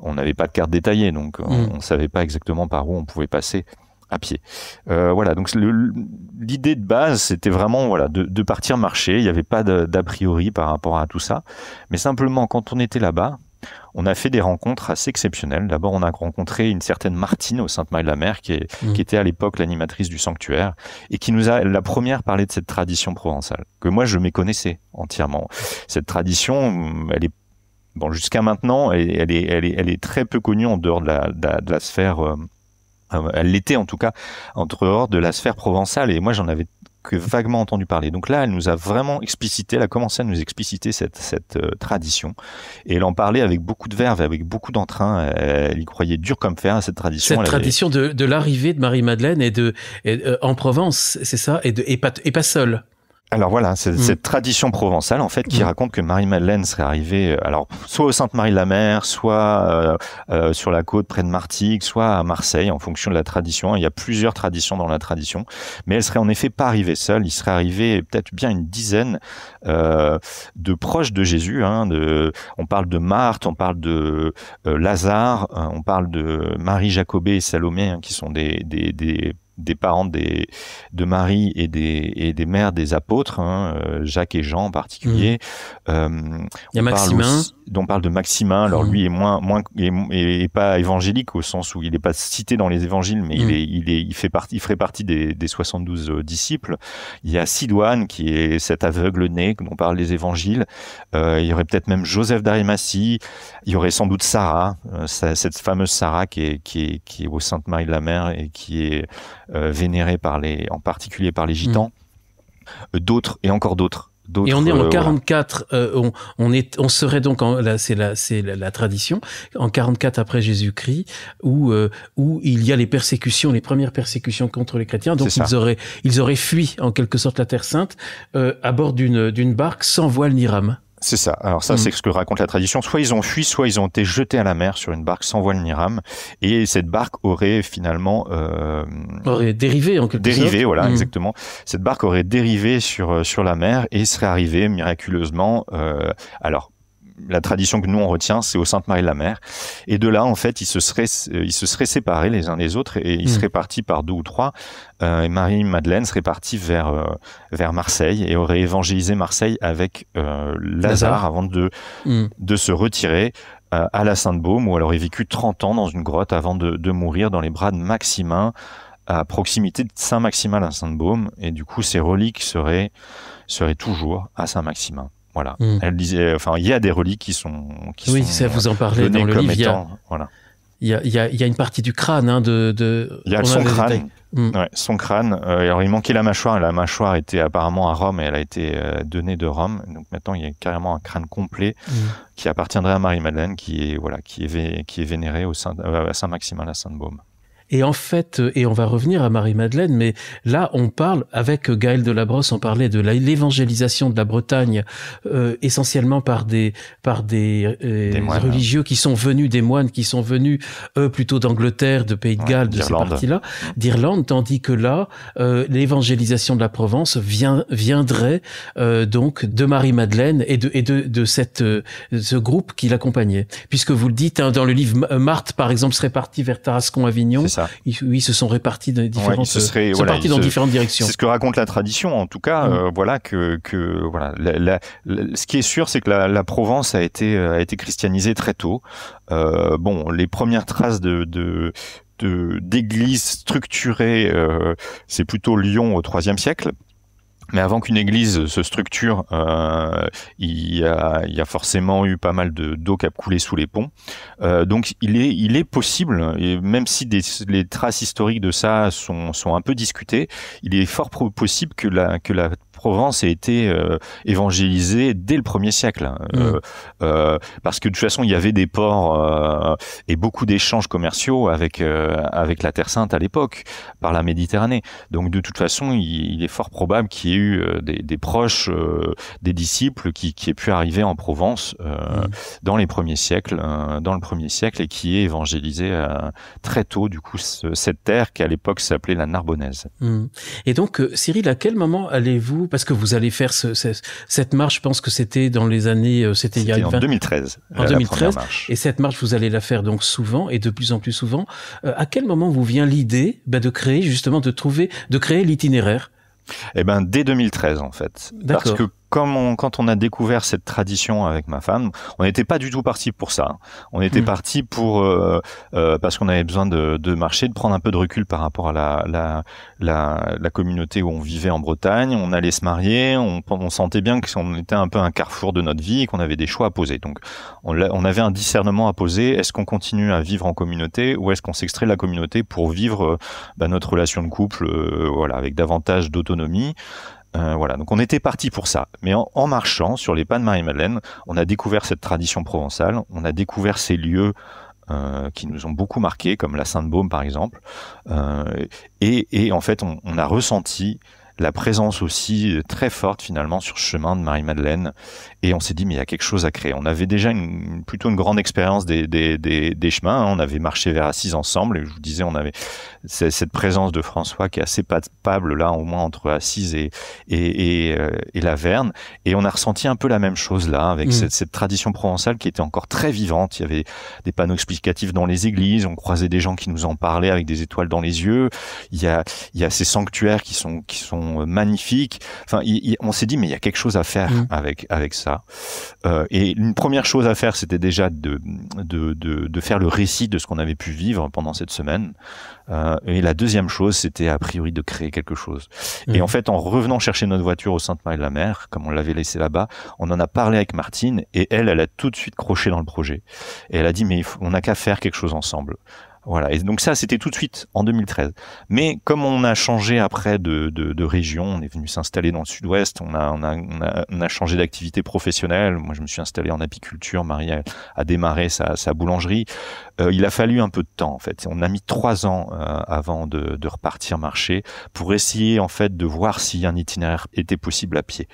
on n'avait pas de carte détaillée, donc on ne savait pas exactement par où on pouvait passer à pied. Donc l'idée de base, c'était vraiment de partir marcher. Il n'y avait pas d'a priori par rapport à tout ça. Mais simplement, quand on était là-bas, on a fait des rencontres assez exceptionnelles. D'abord, on a rencontré une certaine Martine au Sainte-Marie de la Mer, qui était à l'époque l'animatrice du sanctuaire, et qui nous a, la première, parlé de cette tradition provençale, que moi, je méconnaissais entièrement. Cette tradition, elle est, jusqu'à maintenant, elle est très peu connue en dehors de la sphère... elle l'était en tout cas en dehors de la sphère provençale, et moi j'en avais que vaguement entendu parler. Donc là, elle nous a vraiment explicité, elle a commencé à nous expliciter cette tradition, et elle en parlait avec beaucoup de verve, avec beaucoup d'entrain. Elle y croyait dur comme fer à cette tradition. Cette tradition de l'arrivée de Marie-Madeleine en Provence, c'est ça, et pas seule. Alors voilà, c'est cette tradition provençale en fait qui raconte que Marie-Madeleine serait arrivée alors soit au Sainte-Marie-de-la-Mer, soit sur la côte près de Martigues, soit à Marseille en fonction de la tradition. Il y a plusieurs traditions dans la tradition, mais elle serait en effet pas arrivée seule. Il serait arrivé peut-être bien une dizaine de proches de Jésus. On parle de Marthe, on parle de Lazare, on parle de Marie, Jacobée et Salomé, qui sont des parents de Marie et des mères des apôtres, Jacques et Jean en particulier. Il y a Maximin. On parle de Maximin. Alors lui est pas évangélique au sens où il n'est pas cité dans les évangiles, mais il ferait partie des 72 disciples. Il y a Sidoine qui est cet aveugle-né dont parlent les évangiles. Il y aurait peut-être même Joseph d'Arimathie. Il y aurait sans doute Sarah, cette fameuse Sarah qui est au Sainte-Marie-de-la-Mer et qui est vénérée en particulier par les gitans. D'autres et encore d'autres. Et on est en 44, on serait donc c'est la tradition en 44 après Jésus-Christ où il y a les premières persécutions contre les chrétiens. Donc ils auraient fui en quelque sorte la Terre Sainte à bord d'une barque sans voile ni rame. C'est ça. Alors ça, c'est ce que raconte la tradition. Soit ils ont fui, soit ils ont été jetés à la mer sur une barque sans voile ni rame. Et cette barque aurait finalement aurait dérivé en quelque sorte. Voilà, exactement. Cette barque aurait dérivé sur la mer et serait arrivée miraculeusement. Alors, la tradition que nous on retient, c'est au Sainte-Marie-de-la-Mer. Et de là, en fait, ils se seraient séparés les uns des autres et ils seraient partis par 2 ou 3. Et Marie-Madeleine serait partie vers Marseille et aurait évangélisé Marseille avec Lazare avant de se retirer à la Sainte-Baume, où elle aurait vécu 30 ans dans une grotte avant de mourir dans les bras de Maximin, à proximité de Saint-Maximin à la Sainte-Baume. Et du coup, ses reliques seraient toujours à Saint-Maximin. Voilà. Elle disait, il y a des reliques qui sont ça vous en parlez dans le livre. Il y a une partie du crâne, il y a son crâne. Ouais, son crâne. Alors il manquait la mâchoire. Et la mâchoire était apparemment à Rome et elle a été donnée de Rome. Donc maintenant il y a carrément un crâne complet qui appartiendrait à Marie-Madeleine, qui est vénérée à Saint-Maximin la Sainte-Baume. Et en fait, et on va revenir à Marie-Madeleine, mais là, on parle, avec Gaël de Labrosse, on parlait de l'évangélisation de la Bretagne, essentiellement par des religieux qui sont venus, des moines qui sont venus, plutôt d'Angleterre, de Pays de Galles, de ces parties-là, d'Irlande, tandis que là, l'évangélisation de la Provence viendrait, donc, de Marie-Madeleine et de ce groupe qui l'accompagnait. Puisque vous le dites, dans le livre, Marthe, par exemple, serait partie vers Tarascon-Avignon. Ils se sont répartis dans différentes, dans différentes directions. C'est ce que raconte la tradition, en tout cas. Ce qui est sûr, c'est que la Provence a été christianisée très tôt. Les premières traces d'églises structurées, c'est plutôt Lyon au IIIe siècle. Mais avant qu'une église se structure, il y a forcément eu pas mal d'eau qui a coulé sous les ponts. Donc il est possible, et même si les traces historiques de ça sont un peu discutées, il est fort possible que la Provence a été évangélisée dès le 1er siècle. Parce que de toute façon, il y avait des ports et beaucoup d'échanges commerciaux avec la Terre Sainte à l'époque, par la Méditerranée. Donc de toute façon, il est fort probable qu'il y ait eu des proches des disciples qui aient pu arriver en Provence dans le 1er siècle et qui aient évangélisé très tôt, du coup, cette terre qui à l'époque s'appelait la Narbonnaise. Et donc, Cyril, à quel moment allez-vous, parce que vous allez faire cette marche, je pense que c'était dans les années, c'était en 2013. En 2013. Et cette marche, vous allez la faire donc souvent et de plus en plus souvent. À quel moment vous vient l'idée de créer, justement, de créer l'itinéraire? Dès 2013, en fait. D'accord. Parce que quand on a découvert cette tradition avec ma femme, on n'était pas du tout parti pour ça. On était parti parce qu'on avait besoin de marcher, de prendre un peu de recul par rapport à la communauté où on vivait en Bretagne. On allait se marier, on sentait bien qu'on était un peu un carrefour de notre vie et qu'on avait des choix à poser. Donc on avait un discernement à poser. Est-ce qu'on continue à vivre en communauté ou est-ce qu'on s'extrait de la communauté pour vivre notre relation de couple avec davantage d'autonomie? Donc on était parti pour ça. Mais en marchant sur les pas de Marie-Madeleine, on a découvert cette tradition provençale, on a découvert ces lieux qui nous ont beaucoup marqués, comme la Sainte-Baume par exemple, et en fait on a ressenti la présence aussi très forte finalement sur le chemin de Marie-Madeleine. Et on s'est dit, mais il y a quelque chose à créer. On avait déjà plutôt une grande expérience des chemins, hein. On avait marché vers Assise ensemble, et je vous disais, on avait cette présence de François qui est assez palpable là, au moins entre Assise et la Verne. Et on a ressenti un peu la même chose là, avec cette tradition provençale qui était encore très vivante. Il y avait des panneaux explicatifs dans les églises, on croisait des gens qui nous en parlaient avec des étoiles dans les yeux. Il y a ces sanctuaires qui sont magnifiques. Enfin, on s'est dit, mais il y a quelque chose à faire avec ça. Et une première chose à faire, c'était déjà de faire le récit de ce qu'on avait pu vivre pendant cette semaine. Et la deuxième chose, c'était a priori de créer quelque chose. Et en fait, en revenant chercher notre voiture au Sainte-Marie-de-la-Mer, comme on l'avait laissé là-bas, on en a parlé avec Martine, et elle a tout de suite croché dans le projet. Et elle a dit, mais on n'a qu'à faire quelque chose ensemble. Voilà. Et donc ça, c'était tout de suite en 2013. Mais comme on a changé après de région, on est venu s'installer dans le sud-ouest, on a changé d'activité professionnelle. Moi, je me suis installé en apiculture. Marie a démarré sa boulangerie. Il a fallu un peu de temps, en fait. On a mis 3 ans avant de repartir marcher pour essayer, en fait, de voir si un itinéraire était possible à pied.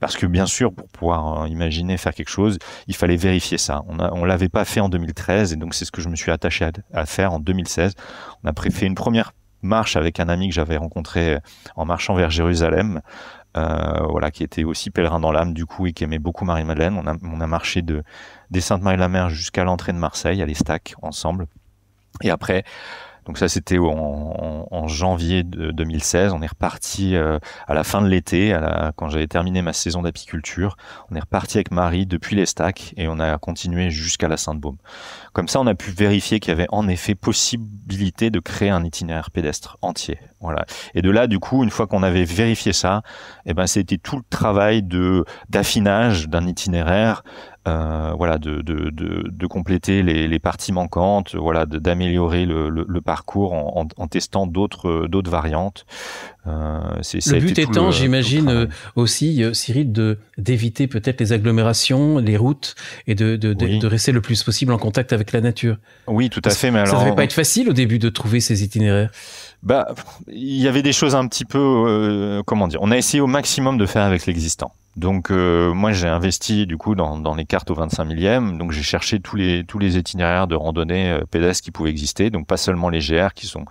Parce que, bien sûr, pour pouvoir imaginer faire quelque chose, il fallait vérifier ça. On l'avait pas fait en 2013, et donc c'est ce que je me suis attaché à faire en 2016. On a fait une première marche avec un ami que j'avais rencontré en marchant vers Jérusalem, voilà, qui était aussi pèlerin dans l'âme du coup et qui aimait beaucoup Marie-Madeleine. On a marché des Sainte-Marie-de-la-Mer jusqu'à l'entrée de Marseille, à l'Estac, ensemble. Et après, donc ça c'était en janvier 2016, on est reparti à la fin de l'été, quand j'avais terminé ma saison d'apiculture, on est reparti avec Marie depuis l'Estac et on a continué jusqu'à la Sainte-Baume. Comme ça, on a pu vérifier qu'il y avait en effet possibilité de créer un itinéraire pédestre entier. Voilà. Et de là, du coup, une fois qu'on avait vérifié ça, c'était tout le travail d'affinage d'un itinéraire, voilà, de compléter les parties manquantes, voilà, d'améliorer le parcours en testant d'autres variantes. Le but étant, j'imagine aussi, Cyril, d'éviter peut-être les agglomérations, les routes, et de rester le plus possible en contact avec la nature. Oui, tout à fait. Mais ça ne devait pas être facile au début de trouver ces itinéraires. Il y avait des choses un petit peu, comment dire, on a essayé au maximum de faire avec l'existant. Donc moi j'ai investi du coup dans les cartes au 25 millième, donc j'ai cherché tous les itinéraires de randonnée pédestre qui pouvaient exister, donc pas seulement les GR qui sont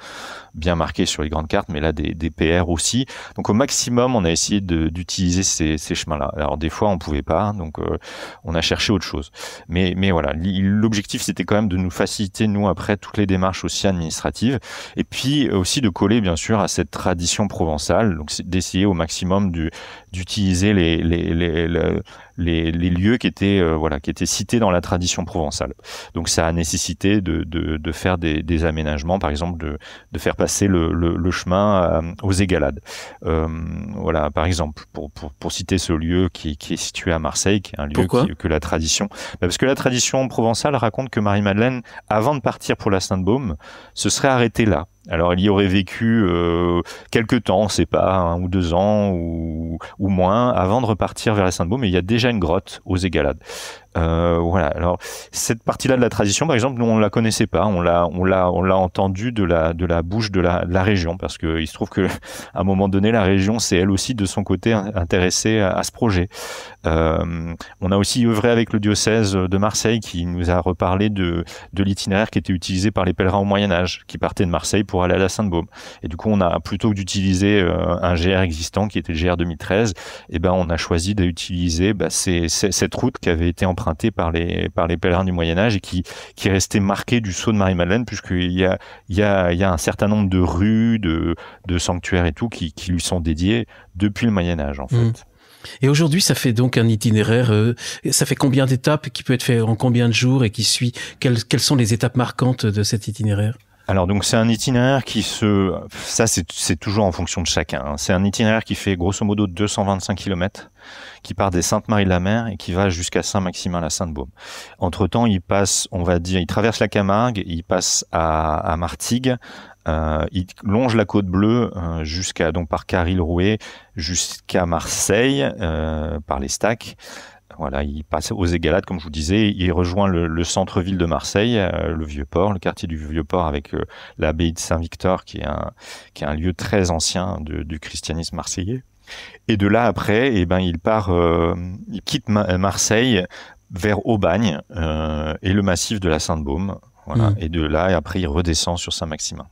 bien marqués sur les grandes cartes, mais là des PR aussi. Donc au maximum on a essayé d'utiliser ces chemins-là. Alors des fois on pouvait pas, donc on a cherché autre chose. Mais voilà, l'objectif c'était quand même de nous faciliter nous après toutes les démarches aussi administratives, et puis aussi de coller bien sûr à cette tradition provençale, donc d'essayer au maximum d'utiliser les lieux qui étaient cités dans la tradition provençale. Donc ça a nécessité de faire des aménagements, par exemple de faire passer le chemin aux Égalades. Voilà, par exemple, pour citer ce lieu qui est situé à Marseille, qui est un lieu que la tradition... parce que la tradition provençale raconte que Marie-Madeleine, avant de partir pour la Sainte-Baume, se serait arrêtée là. Alors, il y aurait vécu quelques temps, on ne sait pas, 1 ou 2 ans ou moins, avant de repartir vers la Sainte-Baume, mais il y a déjà une grotte aux Égalades. Voilà. Alors, cette partie-là de la tradition, par exemple, nous, on la connaissait pas. On l'a entendu de la bouche de la région, parce que il se trouve que, à un moment donné, la région, c'est elle aussi, de son côté, intéressée à ce projet. On a aussi œuvré avec le diocèse de Marseille, qui nous a reparlé de l'itinéraire qui était utilisé par les pèlerins au Moyen-Âge, qui partaient de Marseille pour aller à la Sainte-Baume. Et du coup, on a, plutôt que d'utiliser un GR existant, qui était le GR 2013, on a choisi d'utiliser cette route qui avait été empruntée par les pèlerins du Moyen-Âge et qui restait marquée du sceau de Marie-Madeleine, puisqu'il y a un certain nombre de rues, de sanctuaires et tout, qui lui sont dédiés depuis le Moyen-Âge, en fait. Et aujourd'hui, ça fait donc un itinéraire, ça fait combien d'étapes, qui peut être fait en combien de jours, et qui suit, quelles sont les étapes marquantes de cet itinéraire? Alors donc c'est un itinéraire ça c'est toujours en fonction de chacun, hein. C'est un itinéraire qui fait grosso modo 225 km, qui part des Sainte-Marie-de-la-Mer et qui va jusqu'à Saint-Maximin-la-Sainte-Baume. Entre-temps, il traverse la Camargue, il passe à Martigues, il longe la Côte Bleue donc par Caril-Rouet jusqu'à Marseille, par l'Estac. Voilà, il passe aux Égalades, comme je vous disais, il rejoint le centre-ville de Marseille, le Vieux-Port, le quartier du Vieux-Port avec l'abbaye de Saint-Victor, qui est un lieu très ancien du christianisme marseillais. Et de là après, il quitte Marseille vers Aubagne et le massif de la Sainte-Baume. Voilà. Et de là, après, il redescend sur Saint-Maximin.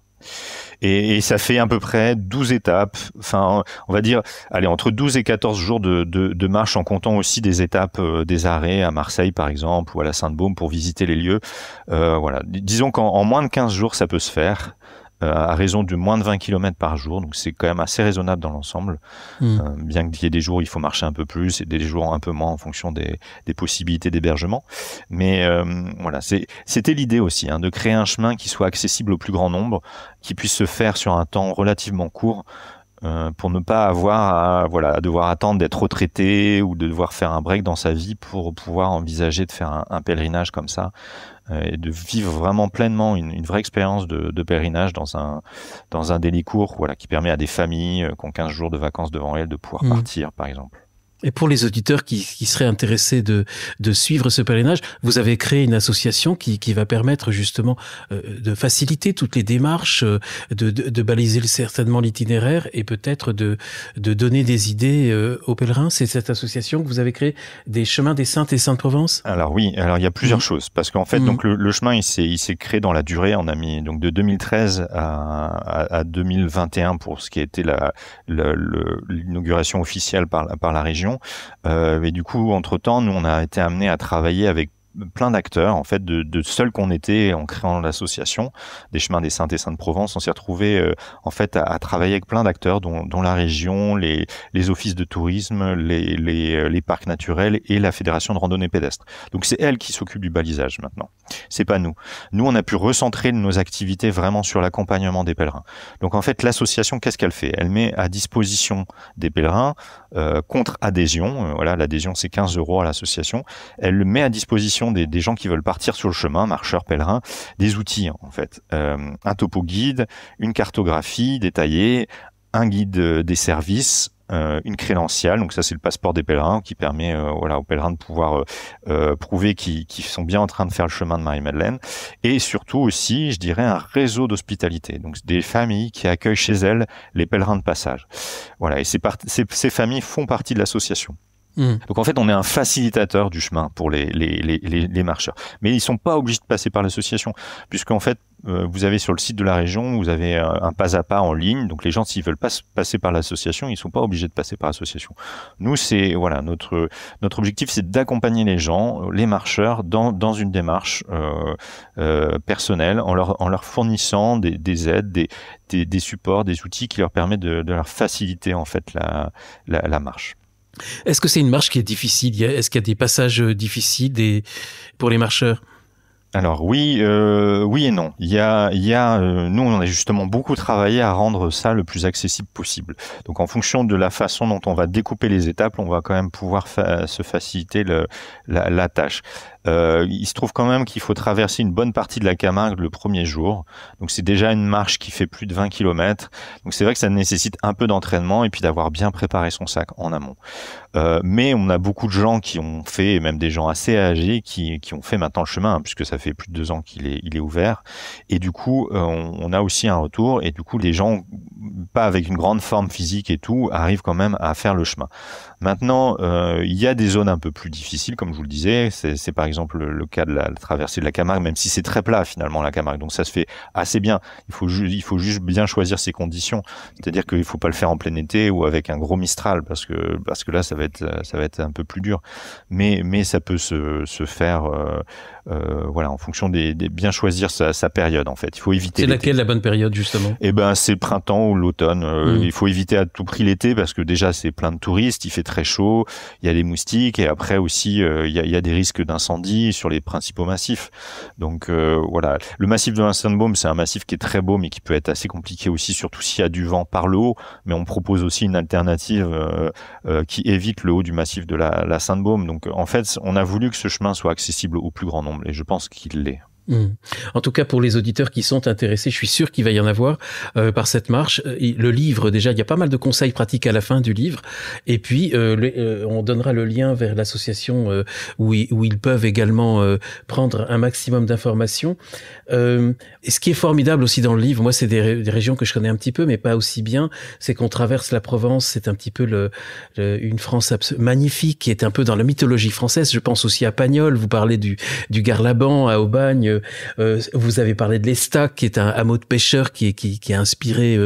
Et ça fait à peu près 12 étapes, enfin, on va dire, entre 12 et 14 jours de marche, en comptant aussi des étapes, des arrêts à Marseille, par exemple, ou à la Sainte-Baume pour visiter les lieux. Voilà. Disons qu'en moins de 15 jours, ça peut se faire. À raison de moins de 20 km par jour, donc c'est quand même assez raisonnable dans l'ensemble, bien qu'il y ait des jours où il faut marcher un peu plus et des jours un peu moins en fonction des possibilités d'hébergement. Mais voilà, c'était l'idée aussi, de créer un chemin qui soit accessible au plus grand nombre, qui puisse se faire sur un temps relativement court, pour ne pas avoir à devoir attendre d'être retraité ou de devoir faire un break dans sa vie pour pouvoir envisager de faire un pèlerinage comme ça, et de vivre vraiment pleinement une vraie expérience de pèlerinage dans un délai court, voilà, qui permet à des familles qui ont 15 jours de vacances devant elles de pouvoir partir, par exemple. Et pour les auditeurs qui seraient intéressés de suivre ce pèlerinage, vous avez créé une association qui va permettre justement de faciliter toutes les démarches, de baliser certainement l'itinéraire et peut-être de donner des idées aux pèlerins. C'est cette association que vous avez créée, des chemins des Saintes et Saintes-Provence? Alors oui, il y a plusieurs choses, parce qu'en fait donc le chemin il s'est créé dans la durée. On a mis donc de 2013 à 2021 pour ce qui a été l'inauguration officielle par la région. Et du coup, entre-temps, nous, on a été amenés à travailler avec plein d'acteurs, en fait, de seuls qu'on était en créant l'association des chemins des Saintes et Saintes-Provence. On s'est retrouvé en fait à travailler avec plein d'acteurs, dont la région, les offices de tourisme, les parcs naturels et la fédération de randonnée pédestre. Donc c'est elle qui s'occupe du balisage maintenant. C'est pas nous. Nous, on a pu recentrer nos activités vraiment sur l'accompagnement des pèlerins. Donc en fait, l'association, qu'est-ce qu'elle fait? Elle met à disposition des pèlerins contre adhésion. Voilà, l'adhésion c'est 15 € à l'association. Elle le met à disposition des gens qui veulent partir sur le chemin, marcheurs, pèlerins, des outils en fait. Un topo guide, une cartographie détaillée, un guide des services, une crédentiale, donc ça c'est le passeport des pèlerins qui permet aux pèlerins de pouvoir prouver qu'ils sont bien en train de faire le chemin de Marie-Madeleine, et surtout aussi, je dirais, un réseau d'hospitalité, donc des familles qui accueillent chez elles les pèlerins de passage. Voilà, et ces familles font partie de l'association. Donc en fait, on est un facilitateur du chemin pour les marcheurs. Mais ils sont pas obligés de passer par l'association, puisqu'en fait, vous avez sur le site de la région, vous avez un pas à pas en ligne. Donc les gens, s'ils veulent pas passer par l'association, ils sont pas obligés de passer par l'association. Nous, c'est voilà, notre objectif, c'est d'accompagner les gens, les marcheurs, dans une démarche personnelle, en leur fournissant des aides, des supports, des outils qui leur permettent de leur faciliter en fait la marche. Est-ce que c'est une marche qui est difficile? Est-ce qu'il y a des passages difficiles pour les marcheurs? Alors oui et non. Il y a nous on a justement beaucoup travaillé à rendre ça le plus accessible possible. Donc en fonction de la façon dont on va découper les étapes, on va quand même pouvoir se faciliter la tâche. Il se trouve quand même qu'il faut traverser une bonne partie de la Camargue le premier jour. Donc c'est déjà une marche qui fait plus de 20 km. Donc c'est vrai que ça nécessite un peu d'entraînement et puis d'avoir bien préparé son sac en amont. Mais on a beaucoup de gens qui ont fait, et même des gens assez âgés qui ont fait maintenant le chemin, puisque ça fait plus de 2 ans qu'il est ouvert. Et du coup, on a aussi un retour. Et du coup, les gens, pas avec une grande forme physique et tout, arrivent quand même à faire le chemin. Maintenant, il y a des zones un peu plus difficiles, comme je vous le disais. C'est par exemple le cas de la traversée de la Camargue, même si c'est très plat finalement la Camargue. Donc ça se fait assez bien. Il faut juste bien choisir ses conditions. C'est-à-dire qu'il faut pas le faire en plein été ou avec un gros Mistral, parce que là ça va être un peu plus dur. Mais ça peut se faire en fonction des bien choisir sa période en fait. Il faut éviter. C'est laquelle la bonne période justement? Eh ben c'est le printemps ou l'automne. Il faut éviter à tout prix l'été, parce que déjà c'est plein de touristes, il fait très chaud, il y a des moustiques, et après aussi il y a des risques d'incendie sur les principaux massifs. Donc voilà, le massif de la Sainte-Baume, c'est un massif qui est très beau mais qui peut être assez compliqué aussi, surtout s'il y a du vent par le haut. Mais on propose aussi une alternative qui évite le haut du massif de la Sainte-Baume. Donc en fait, on a voulu que ce chemin soit accessible au plus grand nombre, et je pense qu'il l'est. En tout cas, pour les auditeurs qui sont intéressés, je suis sûr qu'il va y en avoir par cette marche. Le livre, déjà, il y a pas mal de conseils pratiques à la fin du livre. Et puis, on donnera le lien vers l'association où ils peuvent également prendre un maximum d'informations. Et ce qui est formidable aussi dans le livre, moi, c'est des régions que je connais un petit peu, mais pas aussi bien, c'est qu'on traverse la Provence. C'est un petit peu une France magnifique qui est un peu dans la mythologie française. Je pense aussi à Pagnol. Vous parlez du Garlaban, à Aubagne. Vous avez parlé de l'Estac, qui est un hameau de pêcheurs qui a inspiré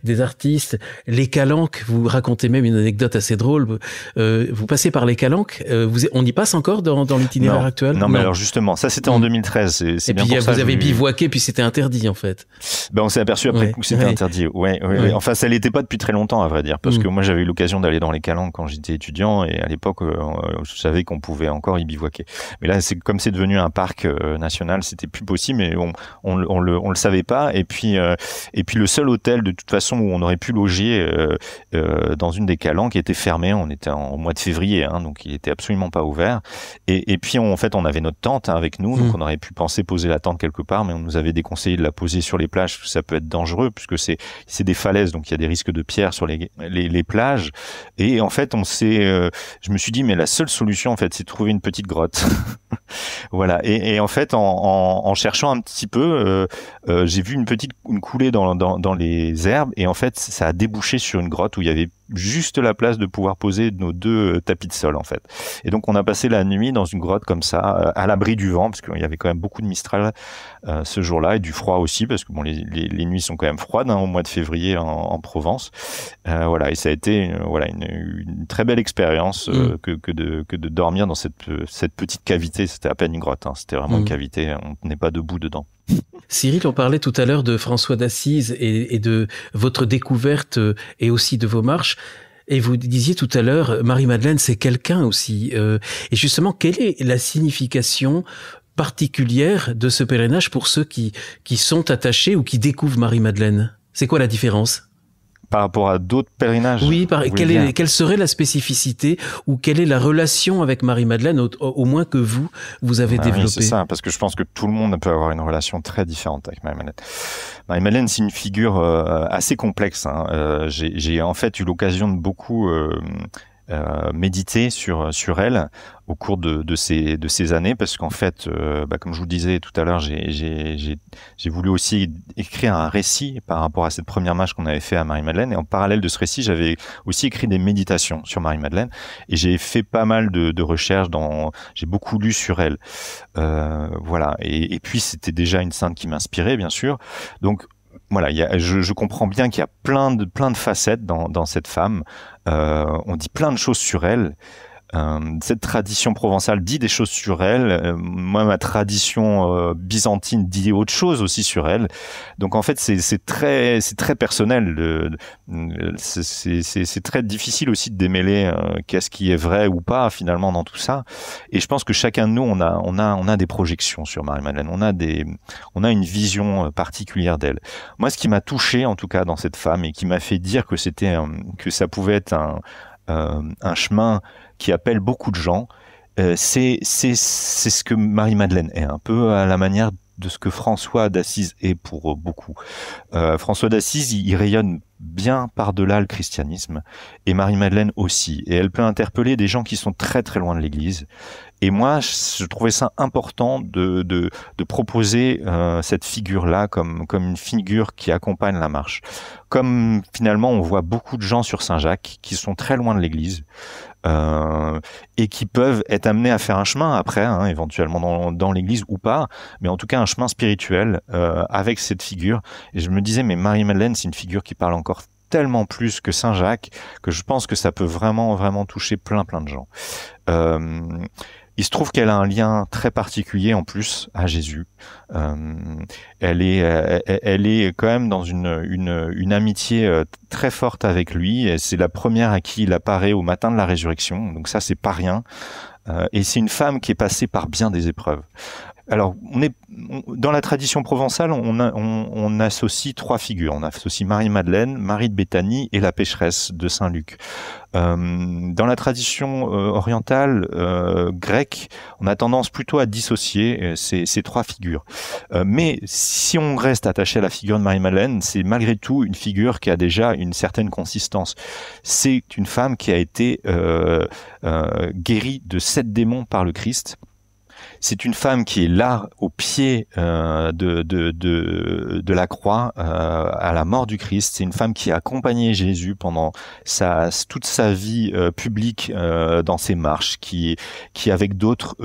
des artistes. Les Calanques, vous racontez même une anecdote assez drôle. Vous passez par les Calanques. On y passe encore dans l'itinéraire actuel? Non, mais alors justement, ça c'était en 2013. C'est bien puis pour ça vous avez bivouaqué, puis c'était interdit en fait. Ben, on s'est aperçu après coup que c'était interdit. Ouais. Enfin, ça l'était pas depuis très longtemps, à vrai dire, parce que moi j'avais eu l'occasion d'aller dans les Calanques quand j'étais étudiant, et à l'époque, je savais qu'on pouvait encore y bivouaquer. Mais là, comme c'est devenu un parc national, c'était plus possible, mais on le savait pas. Et puis le seul hôtel de toute façon où on aurait pu loger dans une des Calanques était fermé. On était au mois de février, donc il était absolument pas ouvert. Et puis en fait, on avait notre tente avec nous, donc on aurait pu penser poser la tente quelque part, mais on nous avait déconseillé de la poser sur les plages, parce que ça peut être dangereux, puisque c'est des falaises, donc il y a des risques de pierres sur les plages. Et en fait, je me suis dit, mais la seule solution, en fait, c'est de trouver une petite grotte. Voilà. Et en fait, en cherchant un petit peu, j'ai vu une coulée dans les herbes, et en fait, ça a débouché sur une grotte où il y avait juste la place de pouvoir poser nos 2 tapis de sol, en fait. Et donc, on a passé la nuit dans une grotte comme ça, à l'abri du vent, parce qu'il y avait quand même beaucoup de mistral ce jour-là, et du froid aussi, parce que bon, les nuits sont quand même froides au mois de février en Provence. Voilà. Et ça a été une très belle expérience que de dormir dans cette petite cavité. C'était à peine une grotte, c'était vraiment une cavité. On tenait pas debout dedans. Cyril, on parlait tout à l'heure de François d'Assise et de votre découverte et aussi de vos marches. Et vous disiez tout à l'heure, Marie-Madeleine, c'est quelqu'un aussi. Et justement, quelle est la signification particulière de ce pèlerinage pour ceux qui sont attachés ou qui découvrent Marie-Madeleine? C'est quoi la différence? Par rapport à d'autres pèlerinages? Oui, quelle serait la spécificité ou quelle est la relation avec Marie-Madeleine, au moins que vous avez développée? Oui, c'est ça, parce que je pense que tout le monde peut avoir une relation très différente avec Marie-Madeleine. Marie-Madeleine, c'est une figure assez complexe. J'ai en fait eu l'occasion de beaucoup méditer sur elle au cours de ces années, parce qu'en fait, comme je vous le disais tout à l'heure, j'ai voulu aussi écrire un récit par rapport à cette première marche qu'on avait fait à Marie-Madeleine, et en parallèle de ce récit, j'avais aussi écrit des méditations sur Marie-Madeleine, et j'ai fait pas mal de recherches, j'ai beaucoup lu sur elle, voilà, et puis c'était déjà une sainte qui m'inspirait, bien sûr, donc voilà, je comprends bien qu'il y a plein de facettes dans cette femme. On dit plein de choses sur elle. Cette tradition provençale dit des choses sur elle. Moi, ma tradition byzantine dit autre chose aussi sur elle. Donc en fait, c'est très personnel. C'est très difficile aussi de démêler qu'est-ce qui est vrai ou pas finalement dans tout ça. Et je pense que chacun de nous, on a des projections sur Marie-Madeleine. On a une vision particulière d'elle. Moi, ce qui m'a touché en tout cas dans cette femme et qui m'a fait dire que ça pouvait être un chemin qui appelle beaucoup de gens, c'est ce que Marie-Madeleine est, un peu à la manière de ce que François d'Assise est pour beaucoup. François d'Assise, il rayonne bien par-delà le christianisme, et Marie-Madeleine aussi, et elle peut interpeller des gens qui sont très très loin de l'Église. Et moi, je trouvais ça important de proposer cette figure-là comme une figure qui accompagne la marche. Comme finalement, on voit beaucoup de gens sur Saint-Jacques qui sont très loin de l'Église, et qui peuvent être amenés à faire un chemin après, éventuellement dans l'Église ou pas, mais en tout cas un chemin spirituel avec cette figure. Et je me disais, mais Marie-Madeleine, c'est une figure qui parle encore tellement plus que Saint-Jacques, que je pense que ça peut vraiment, vraiment toucher plein de gens. Il se trouve qu'elle a un lien très particulier en plus à Jésus. Elle est quand même dans une amitié très forte avec lui. C'est la première à qui il apparaît au matin de la résurrection. Donc ça, c'est pas rien. Et c'est une femme qui est passée par bien des épreuves. Alors, dans la tradition provençale, on associe 3 figures. On associe Marie-Madeleine, Marie de Béthanie et la pécheresse de Saint-Luc. Dans la tradition orientale grecque, on a tendance plutôt à dissocier ces 3 figures. Mais si on reste attaché à la figure de Marie-Madeleine, c'est malgré tout une figure qui a déjà une certaine consistance. C'est une femme qui a été guérie de 7 démons par le Christ. C'est une femme qui est là au pied de la croix à la mort du Christ. C'est une femme qui a accompagné Jésus pendant toute sa vie publique dans ses marches, qui avec d'autres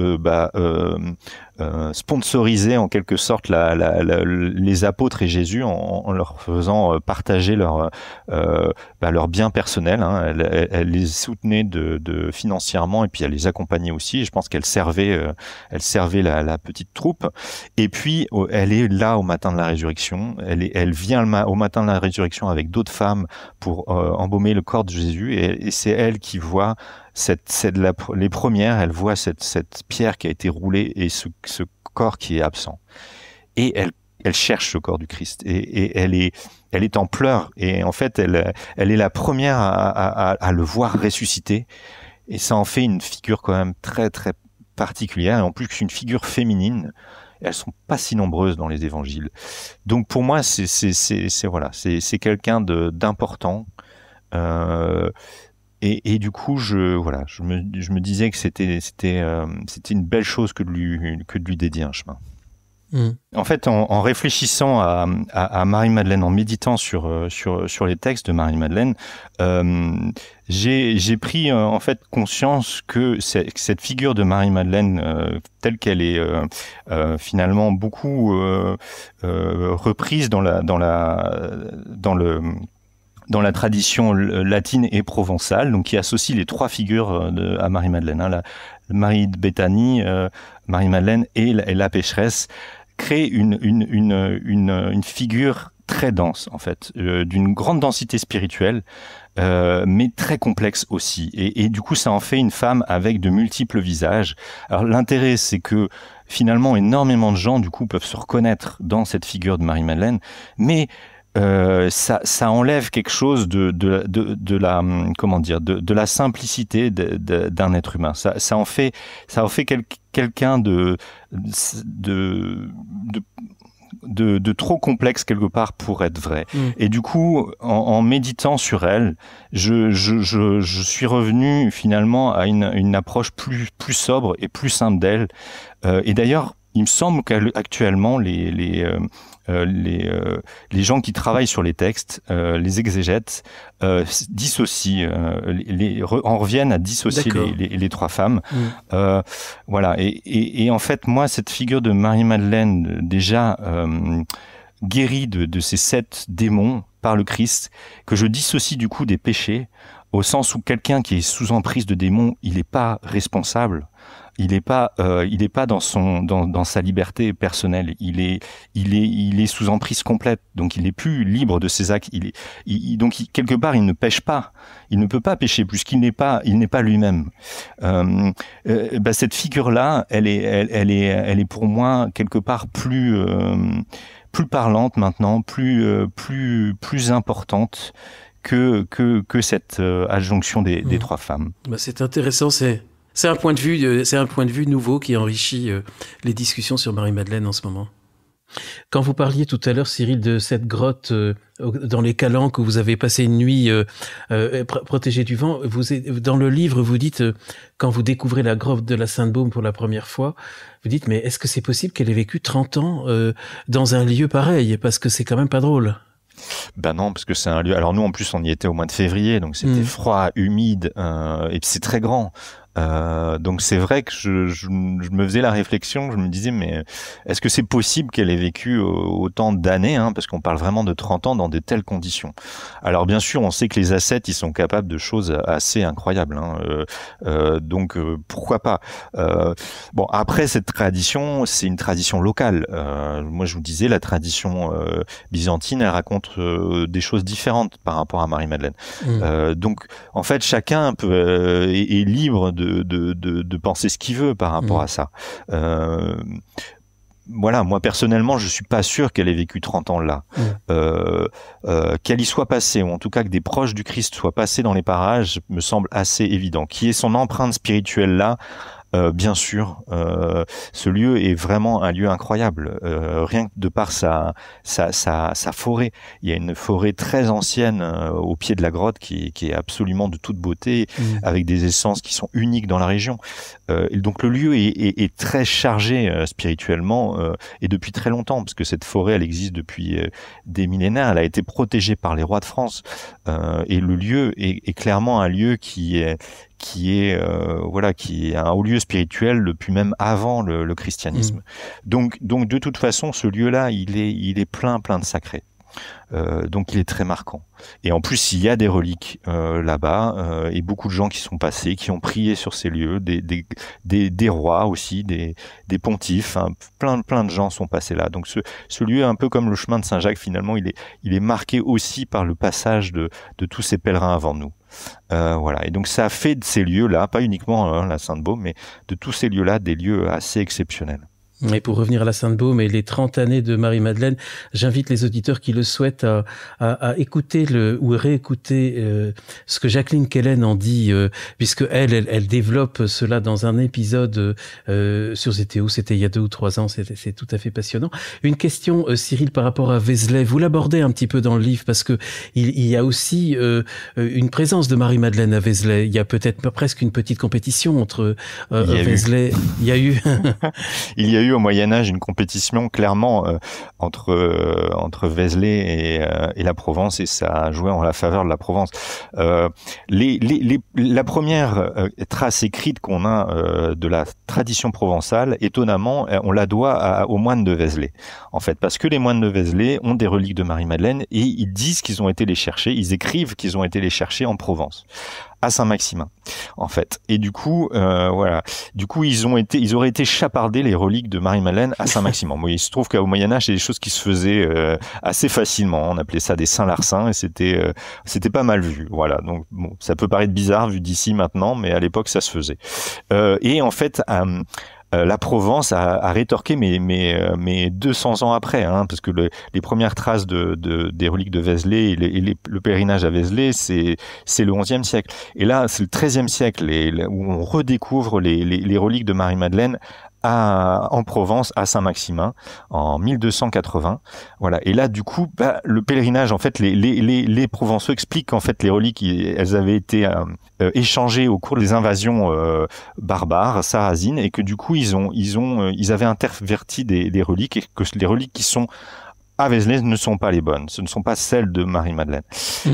sponsoriser en quelque sorte les apôtres et Jésus en leur faisant partager leur bien personnel. Hein. Elle les soutenait financièrement et puis elle les accompagnait aussi. Et je pense qu'elle servait la petite troupe. Et puis elle est là au matin de la résurrection. Elle vient au matin de la résurrection avec d'autres femmes pour embaumer le corps de Jésus. Et c'est elle qui voit les premières, elle voit cette pierre qui a été roulée et ce corps qui est absent. Et elle cherche ce corps du Christ. Et elle est en pleurs. Et en fait, elle est la première à le voir ressusciter. Et ça en fait une figure quand même très, très particulière. Et en plus, une figure féminine. Elles sont pas si nombreuses dans les évangiles. Donc pour moi, c'est quelqu'un d'important. Et du coup, je me disais que c'était une belle chose que de lui dédier un chemin. En fait, en réfléchissant à Marie-Madeleine, en méditant sur les textes de Marie-Madeleine, j'ai pris en fait conscience que cette figure de Marie-Madeleine, telle qu'elle est finalement beaucoup reprise dans la tradition latine et provençale, donc qui associe les 3 figures à Marie-Madeleine, hein, la Marie de Béthanie, Marie-Madeleine et la pécheresse, crée une figure très dense en fait, d'une grande densité spirituelle, mais très complexe aussi. Et du coup, ça en fait une femme avec de multiples visages. Alors l'intérêt, c'est que finalement, énormément de gens du coup peuvent se reconnaître dans cette figure de Marie-Madeleine, mais ça enlève quelque chose de la simplicité d'un être humain. Ça en fait quelqu'un de trop complexe quelque part pour être vrai. Et du coup, en méditant sur elle, je suis revenu finalement à une approche plus sobre et plus simple d'elle. Et d'ailleurs, il me semble qu'actuellement, les gens qui travaillent sur les textes, les exégètes, dissocient, en reviennent à dissocier les 3 femmes. Voilà. Et en fait, moi, cette figure de Marie-Madeleine, déjà guérie de ces 7 démons par le Christ, que je dissocie du coup des péchés, au sens où quelqu'un qui est sous emprise de démons, il n'est pas responsable. Il est pas dans sa liberté personnelle. Il est sous emprise complète. Donc il est plus libre de ses actes. Donc quelque part il ne pêche pas. Il ne peut pas pécher puisqu'il n'est pas lui-même. Cette figure-là, elle est pour moi quelque part plus parlante maintenant, plus importante que cette adjonction des 3 femmes. C'est intéressant. C'est un point de vue nouveau qui enrichit les discussions sur Marie-Madeleine en ce moment. Quand vous parliez tout à l'heure, Cyril, de cette grotte dans les Calanques où vous avez passé une nuit protégée du vent, dans le livre, vous dites, quand vous découvrez la grotte de la Sainte-Baume pour la première fois, vous dites, mais est-ce que c'est possible qu'elle ait vécu 30 ans dans un lieu pareil? Parce que c'est quand même pas drôle. Ben non, parce que c'est un lieu... Alors nous, en plus, on y était au mois de février, donc c'était froid, humide, et c'est très grand. Donc c'est vrai que je me faisais la réflexion, je me disais mais est-ce que c'est possible qu'elle ait vécu autant d'années, hein, parce qu'on parle vraiment de 30 ans dans de telles conditions. Alors bien sûr, on sait que les ascètes, ils sont capables de choses assez incroyables, hein, donc pourquoi pas. Bon, après cette tradition, c'est une tradition locale. Moi je vous disais, la tradition byzantine, elle raconte des choses différentes par rapport à Marie-Madeleine. Donc en fait, chacun est libre de penser ce qu'il veut par rapport à ça. voilà, moi personnellement, je suis pas sûr qu'elle ait vécu 30 ans là. Qu'elle y soit passée, ou en tout cas que des proches du Christ soient passés dans les parages, me semble assez évident. Qui est son empreinte spirituelle là? Bien sûr, ce lieu est vraiment un lieu incroyable. Rien que de par sa forêt, il y a une forêt très ancienne au pied de la grotte qui est absolument de toute beauté, avec des essences qui sont uniques dans la région. Et donc le lieu est très chargé spirituellement et depuis très longtemps, parce que cette forêt, elle existe depuis des millénaires. Elle a été protégée par les rois de France et le lieu est clairement un lieu qui est un haut lieu spirituel depuis même avant le christianisme. Donc de toute façon, ce lieu-là, il est plein de sacré. Donc il est très marquant. Et en plus, il y a des reliques là-bas et beaucoup de gens qui sont passés, qui ont prié sur ces lieux, des rois aussi, des pontifes, hein, plein de gens sont passés là. Donc ce lieu, un peu comme le chemin de Saint-Jacques, finalement, il est marqué aussi par le passage de tous ces pèlerins avant nous. Voilà. Et donc ça a fait de ces lieux-là, pas uniquement la Sainte-Baume, mais de tous ces lieux-là, des lieux assez exceptionnels. Et pour revenir à la Sainte-Baume et les 30 années de Marie-Madeleine, j'invite les auditeurs qui le souhaitent à écouter ou réécouter ce que Jacqueline Kellen en dit, puisque elle développe cela dans un épisode sur ZTO, c'était il y a 2 ou 3 ans, c'est tout à fait passionnant. Une question, Cyril, par rapport à Vézelay, vous l'abordez un petit peu dans le livre, parce que il y a aussi une présence de Marie-Madeleine à Vézelay. Il y a peut-être presque une petite compétition entre Vézelay. Il y a eu il y a eu au Moyen-Âge une compétition clairement entre Vézelay et la Provence, et ça a joué en la faveur de la Provence. La première trace écrite qu'on a de la tradition provençale, étonnamment, on la doit aux moines de Vézelay, en fait, parce que les moines de Vézelay ont des reliques de Marie-Madeleine et ils disent qu'ils ont été les chercher, ils écrivent qu'ils ont été les chercher en Provence, à Saint-Maximin, en fait. Et du coup, voilà. Du coup, ils auraient été chapardés, les reliques de Marie-Madeleine, à Saint-Maximin. Bon, il se trouve qu'au Moyen-Âge, c'est des choses qui se faisaient assez facilement. On appelait ça des Saint-Larcins et c'était pas mal vu. Voilà. Donc, bon, ça peut paraître bizarre vu d'ici maintenant, mais à l'époque, ça se faisait. Et en fait, la Provence a rétorqué, mais 200 ans après, hein, parce que les premières traces des reliques de Vézelay et le pèlerinage à Vézelay, c'est le XIe siècle. Et là, c'est le XIIIe siècle où on redécouvre les reliques de Marie-Madeleine en Provence, à Saint-Maximin, en 1280. Voilà. Et là, du coup, le pèlerinage, en fait, les Provençaux expliquent qu'en fait, les reliques, elles avaient été échangées au cours des invasions barbares, sarrasines, et que du coup, ils avaient interverti des reliques, et que les reliques qui sont à Vézelay ne sont pas les bonnes, ce ne sont pas celles de Marie-Madeleine.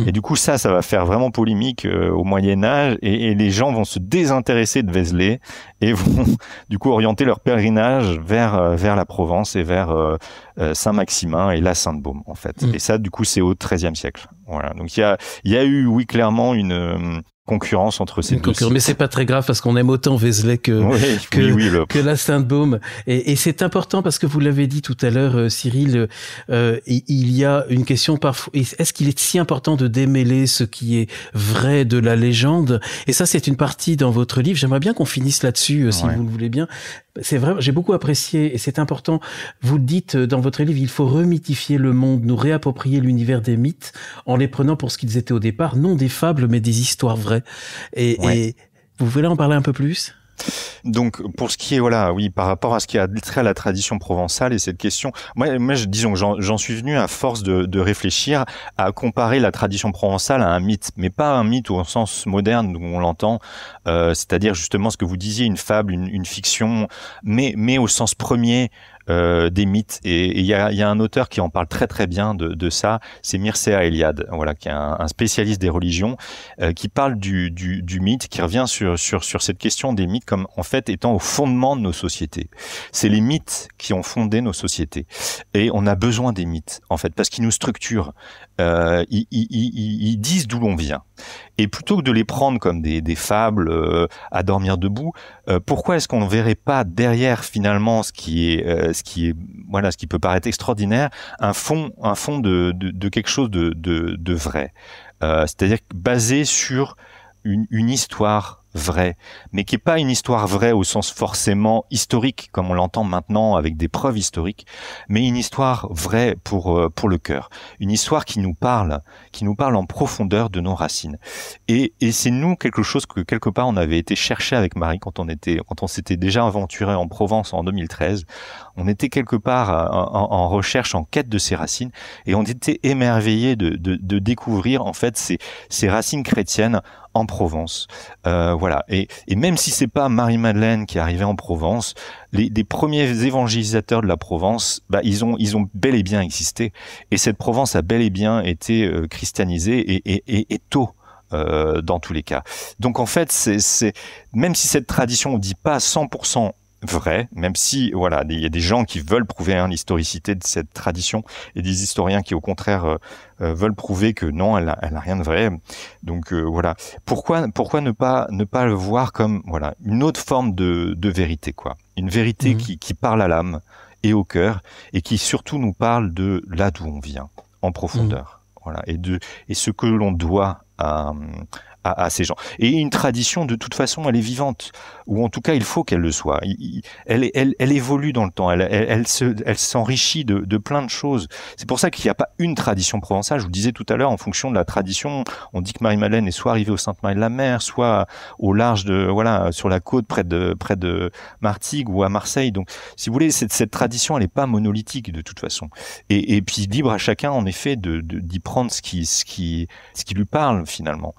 Et du coup, ça va faire vraiment polémique au Moyen-Âge, et les gens vont se désintéresser de Vézelay et vont du coup orienter leur pèlerinage vers la Provence et vers Saint-Maximin et la Sainte-Baume, en fait. Et ça, du coup, c'est au XIIIe siècle. Voilà. Donc il y a eu, oui, clairement une concurrence entre ces deux sites. Mais c'est pas très grave parce qu'on aime autant Vézelay que la Sainte-Baume. Et c'est important parce que vous l'avez dit tout à l'heure, Cyril, il y a une question parfois. Est-ce qu'il est si important de démêler ce qui est vrai de la légende? Et ça, c'est une partie dans votre livre. J'aimerais bien qu'on finisse là-dessus, si vous le voulez bien. C'est vrai, j'ai beaucoup apprécié et c'est important. Vous le dites dans votre livre, il faut remythifier le monde, nous réapproprier l'univers des mythes en les prenant pour ce qu'ils étaient au départ, non des fables mais des histoires vraies. Et vous voulez en parler un peu plus ? Donc, pour ce qui est, voilà, oui, par rapport à ce qui a trait à la tradition provençale et cette question, moi, disons que j'en suis venu à force de réfléchir à comparer la tradition provençale à un mythe, mais pas un mythe au sens moderne où on l'entend, c'est-à-dire justement ce que vous disiez, une fable, une fiction, mais au sens premier des mythes. Et il y a un auteur qui en parle très très bien de ça, c'est Mircea Eliade, voilà, qui est un spécialiste des religions, qui parle du mythe, qui revient sur cette question des mythes comme en fait étant au fondement de nos sociétés. C'est les mythes qui ont fondé nos sociétés. Et on a besoin des mythes, en fait, parce qu'ils nous structurent. Ils disent d'où l'on vient. Et plutôt que de les prendre comme des fables à dormir debout, pourquoi est-ce qu'on ne verrait pas derrière finalement ce qui peut paraître extraordinaire, un fond de quelque chose de vrai, c'est-à-dire basé sur une histoire vraie, mais qui est pas une histoire vraie au sens forcément historique, comme on l'entend maintenant avec des preuves historiques, mais une histoire vraie pour le cœur. Une histoire qui nous parle en profondeur de nos racines. Et c'est nous quelque chose que quelque part on avait été chercher avec Marie quand on s'était déjà aventuré en Provence en 2013. On était quelque part en recherche, en quête de ces racines, et on était émerveillés de découvrir en fait ces racines chrétiennes en Provence. Voilà. Et même si c'est pas Marie-Madeleine qui est arrivée en Provence, les premiers évangélisateurs de la Provence, ils ont bel et bien existé. Et cette Provence a bel et bien été christianisée et tôt. Dans tous les cas. Donc en fait, même si cette tradition ne dit pas 100% vrai, même si voilà, il y a des gens qui veulent prouver l'historicité de cette tradition et des historiens qui au contraire veulent prouver que non, elle a rien de vrai. Donc voilà, pourquoi ne pas le voir comme voilà une autre forme de vérité, quoi, une vérité qui parle à l'âme et au cœur et qui surtout nous parle de là d'où on vient en profondeur. Voilà, et ce que l'on doit à ces gens. Et une tradition, de toute façon, elle est vivante, ou en tout cas, il faut qu'elle le soit. Elle évolue dans le temps, elle s'enrichit de plein de choses. C'est pour ça qu'il n'y a pas une tradition provençale. Je vous disais tout à l'heure, en fonction de la tradition, on dit que Marie-Madeleine est soit arrivée au Sainte-Marie-de-la-Mer, soit au large sur la côte, près de Martigues ou à Marseille. Donc, si vous voulez, cette tradition, elle n'est pas monolithique de toute façon. Et puis, libre à chacun, en effet, d'y prendre ce qui lui parle, finalement.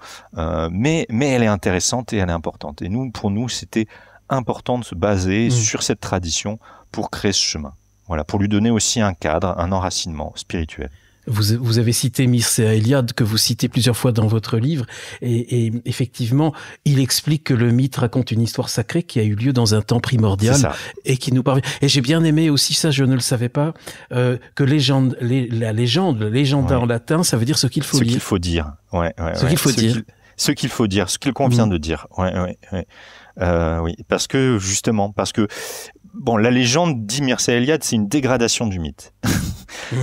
Mais elle est intéressante et elle est importante. Et pour nous, c'était important de se baser sur cette tradition pour créer ce chemin. Voilà, pour lui donner aussi un cadre, un enracinement spirituel. Vous avez cité Mircea Eliade, que vous citez plusieurs fois dans votre livre, et effectivement, il explique que le mythe raconte une histoire sacrée qui a eu lieu dans un temps primordial et qui nous parvient. Et j'ai bien aimé aussi, ça je ne le savais pas, que la légende en latin, ça veut dire ce qu'il faut dire. Ce qu'il faut dire, ce qu'il convient de dire. Oui, parce que bon, la légende, dit Mircea Eliade, c'est une dégradation du mythe.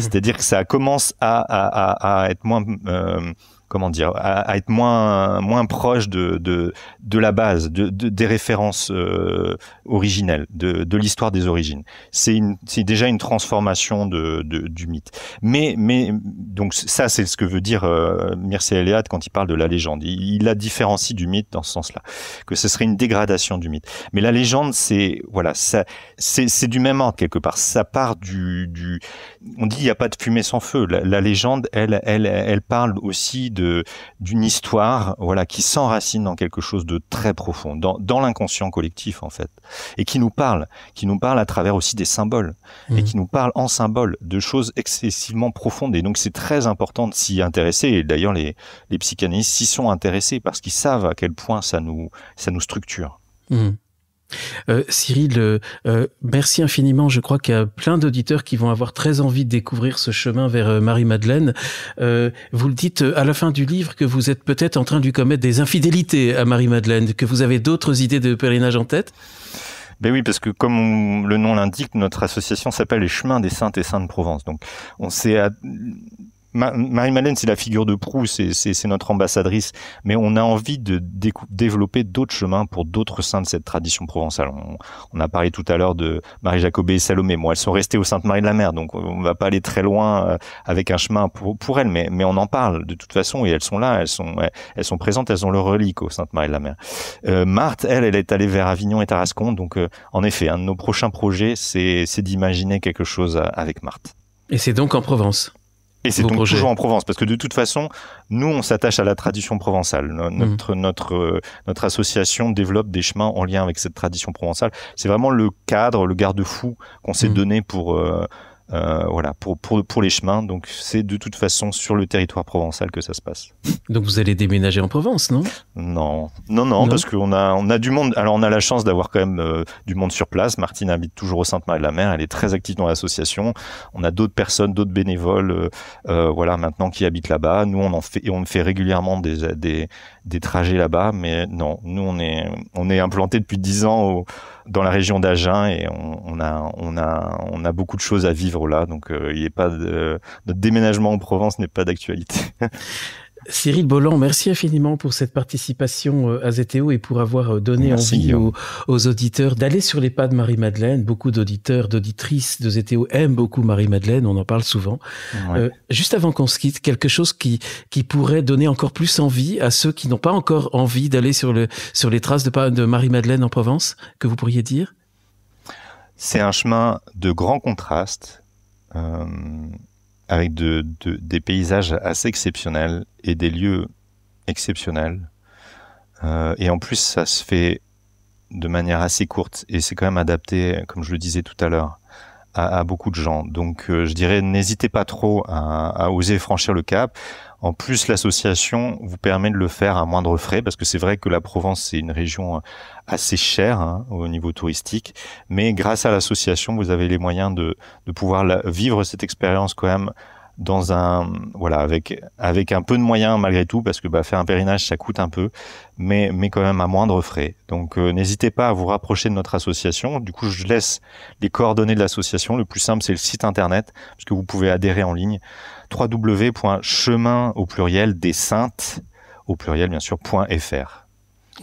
C'est-à-dire que ça commence à être moins à être moins proche de la base, des références originelles, de l'histoire des origines. C'est déjà une transformation du mythe. Mais donc ça, c'est ce que veut dire Mircea Eliade quand il parle de la légende. Il la différencie du mythe dans ce sens-là, que ce serait une dégradation du mythe. Mais la légende, c'est du même ordre quelque part. Ça part on dit il n'y a pas de fumée sans feu. La légende, elle parle aussi d'une histoire, voilà, qui s'enracine dans quelque chose de très profond, dans l'inconscient collectif en fait, et qui nous parle à travers aussi des symboles, et qui nous parle en symboles de choses excessivement profondes. Et donc c'est très important de s'y intéresser. Et d'ailleurs les psychanalystes s'y sont intéressés parce qu'ils savent à quel point ça nous structure. Cyril, merci infiniment. Je crois qu'il y a plein d'auditeurs qui vont avoir très envie de découvrir ce chemin vers Marie-Madeleine. Vous le dites à la fin du livre que vous êtes peut-être en train de lui commettre des infidélités à Marie-Madeleine, que vous avez d'autres idées de pèlerinage en tête. Ben oui, parce que comme le nom l'indique, notre association s'appelle les Chemins des Saintes et Saints de Provence. Donc on s'est Marie-Madeleine, c'est la figure de proue, c'est notre ambassadrice, mais on a envie de développer d'autres chemins pour d'autres saints de cette tradition provençale. On a parlé tout à l'heure de Marie Jacobée et Salomé. Bon, elles sont restées au Sainte-Marie-de-la-Mer, donc on va pas aller très loin avec un chemin pour elles, mais on en parle de toute façon, et elles sont là, elles sont présentes, elles ont leur relique au Sainte-Marie-de-la-Mer. Marthe, elle est allée vers Avignon et Tarascon, donc en effet, un de nos prochains projets, c'est d'imaginer quelque chose avec Marthe. Et c'est donc en Provence. Et c'est donc toujours en Provence, parce que de toute façon, nous, on s'attache à la tradition provençale. Notre association développe des chemins en lien avec cette tradition provençale. C'est vraiment le cadre, le garde-fou qu'on s'est donné pour les chemins. Donc, c'est de toute façon sur le territoire provençal que ça se passe. Donc, vous allez déménager en Provence, non ? Non, parce qu'on a du monde. Alors, on a la chance d'avoir quand même du monde sur place. Martine habite toujours au Sainte-Marie-de-la-Mer. Elle est très active dans l'association. On a d'autres personnes, d'autres bénévoles, maintenant qui habitent là-bas. Nous, on fait régulièrement des trajets là-bas. Mais non, nous, on est implanté depuis 10 ans dans la région d'Agen, et on a beaucoup de choses à vivre là, donc notre déménagement en Provence n'est pas d'actualité. Cyril Bolland, merci infiniment pour cette participation à ZTO et pour avoir donné envie aux auditeurs d'aller sur les pas de Marie-Madeleine. Beaucoup d'auditeurs, d'auditrices de ZTO aiment beaucoup Marie-Madeleine, on en parle souvent. Ouais. Juste avant qu'on se quitte, quelque chose qui pourrait donner encore plus envie à ceux qui n'ont pas encore envie d'aller sur les traces de Marie-Madeleine en Provence, que vous pourriez dire? C'est un chemin de grand contraste, avec des paysages assez exceptionnels et des lieux exceptionnels. Et en plus, ça se fait de manière assez courte et c'est quand même adapté, comme je le disais tout à l'heure, à beaucoup de gens. Donc, je dirais, n'hésitez pas trop à oser franchir le cap. En plus, l'association vous permet de le faire à moindre frais, parce que c'est vrai que la Provence, c'est une région assez chère au niveau touristique, mais grâce à l'association, vous avez les moyens de pouvoir vivre cette expérience quand même dans avec un peu de moyens malgré tout, parce que faire un pèlerinage, ça coûte un peu, mais quand même à moindre frais. Donc n'hésitez pas à vous rapprocher de notre association. Du coup, je laisse les coordonnées de l'association. Le plus simple, c'est le site internet, parce que vous pouvez adhérer en ligne, www.chemin au pluriel des saintes au pluriel bien sûr .fr.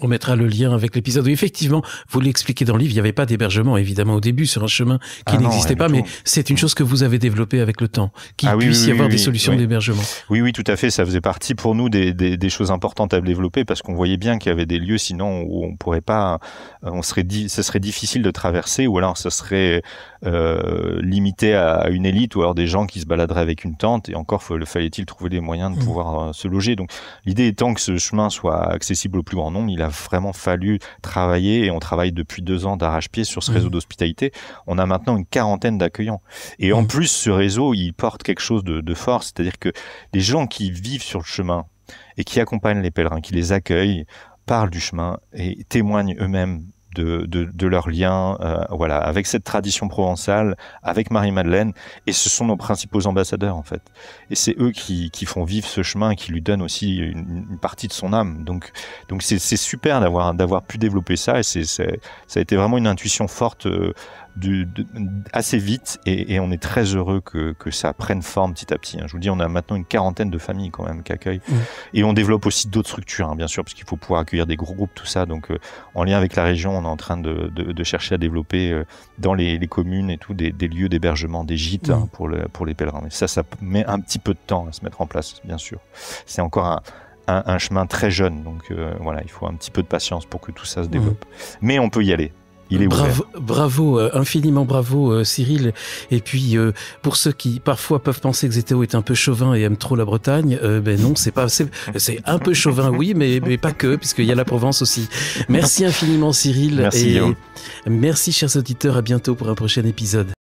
On mettra le lien avec l'épisode. Oui, effectivement, vous l'expliquez dans le livre, il n'y avait pas d'hébergement, évidemment, au début, sur un chemin qui n'existait pas, mais c'est une chose que vous avez développée avec le temps, qu'il puisse y avoir des solutions d'hébergement. Oui, tout à fait. Ça faisait partie pour nous des choses importantes à développer, parce qu'on voyait bien qu'il y avait des lieux, sinon, où on pourrait pas, ce serait difficile de traverser, ou alors ça serait limité à une élite, ou alors des gens qui se baladeraient avec une tente, et encore fallait-il trouver les moyens de pouvoir se loger. Donc, l'idée étant que ce chemin soit accessible au plus grand nombre, il a vraiment fallu travailler, et on travaille depuis 2 ans d'arrache-pied sur ce réseau d'hospitalité. On a maintenant une 40aine d'accueillants. Et en plus, ce réseau, il porte quelque chose de fort, c'est-à-dire que les gens qui vivent sur le chemin et qui accompagnent les pèlerins, qui les accueillent, parlent du chemin et témoignent eux-mêmes de leur lien, avec cette tradition provençale, avec Marie-Madeleine, et ce sont nos principaux ambassadeurs en fait. Et c'est eux qui font vivre ce chemin et qui lui donnent aussi une partie de son âme. Donc c'est super d'avoir pu développer ça, et ça a été vraiment une intuition forte assez vite, et on est très heureux que ça prenne forme petit à petit. Je vous dis, on a maintenant une 40aine de familles quand même qui accueillent, et on développe aussi d'autres structures, bien sûr, parce qu'il faut pouvoir accueillir des gros groupes, tout ça. Donc en lien avec la région, on est en train de chercher à développer dans les communes et tout des lieux d'hébergement, des gîtes pour les pèlerins. Mais ça met un petit peu de temps à se mettre en place, bien sûr. C'est encore un chemin très jeune, donc il faut un petit peu de patience pour que tout ça se développe. Mais on peut y aller. Il est bravo, infiniment bravo, Cyril. Et puis, pour ceux qui parfois peuvent penser que ZTO est un peu chauvin et aime trop la Bretagne, non, c'est un peu chauvin, oui, mais pas que, puisqu'il y a la Provence aussi. Merci infiniment, Cyril. Merci, Guillaume. Merci, chers auditeurs. À bientôt pour un prochain épisode.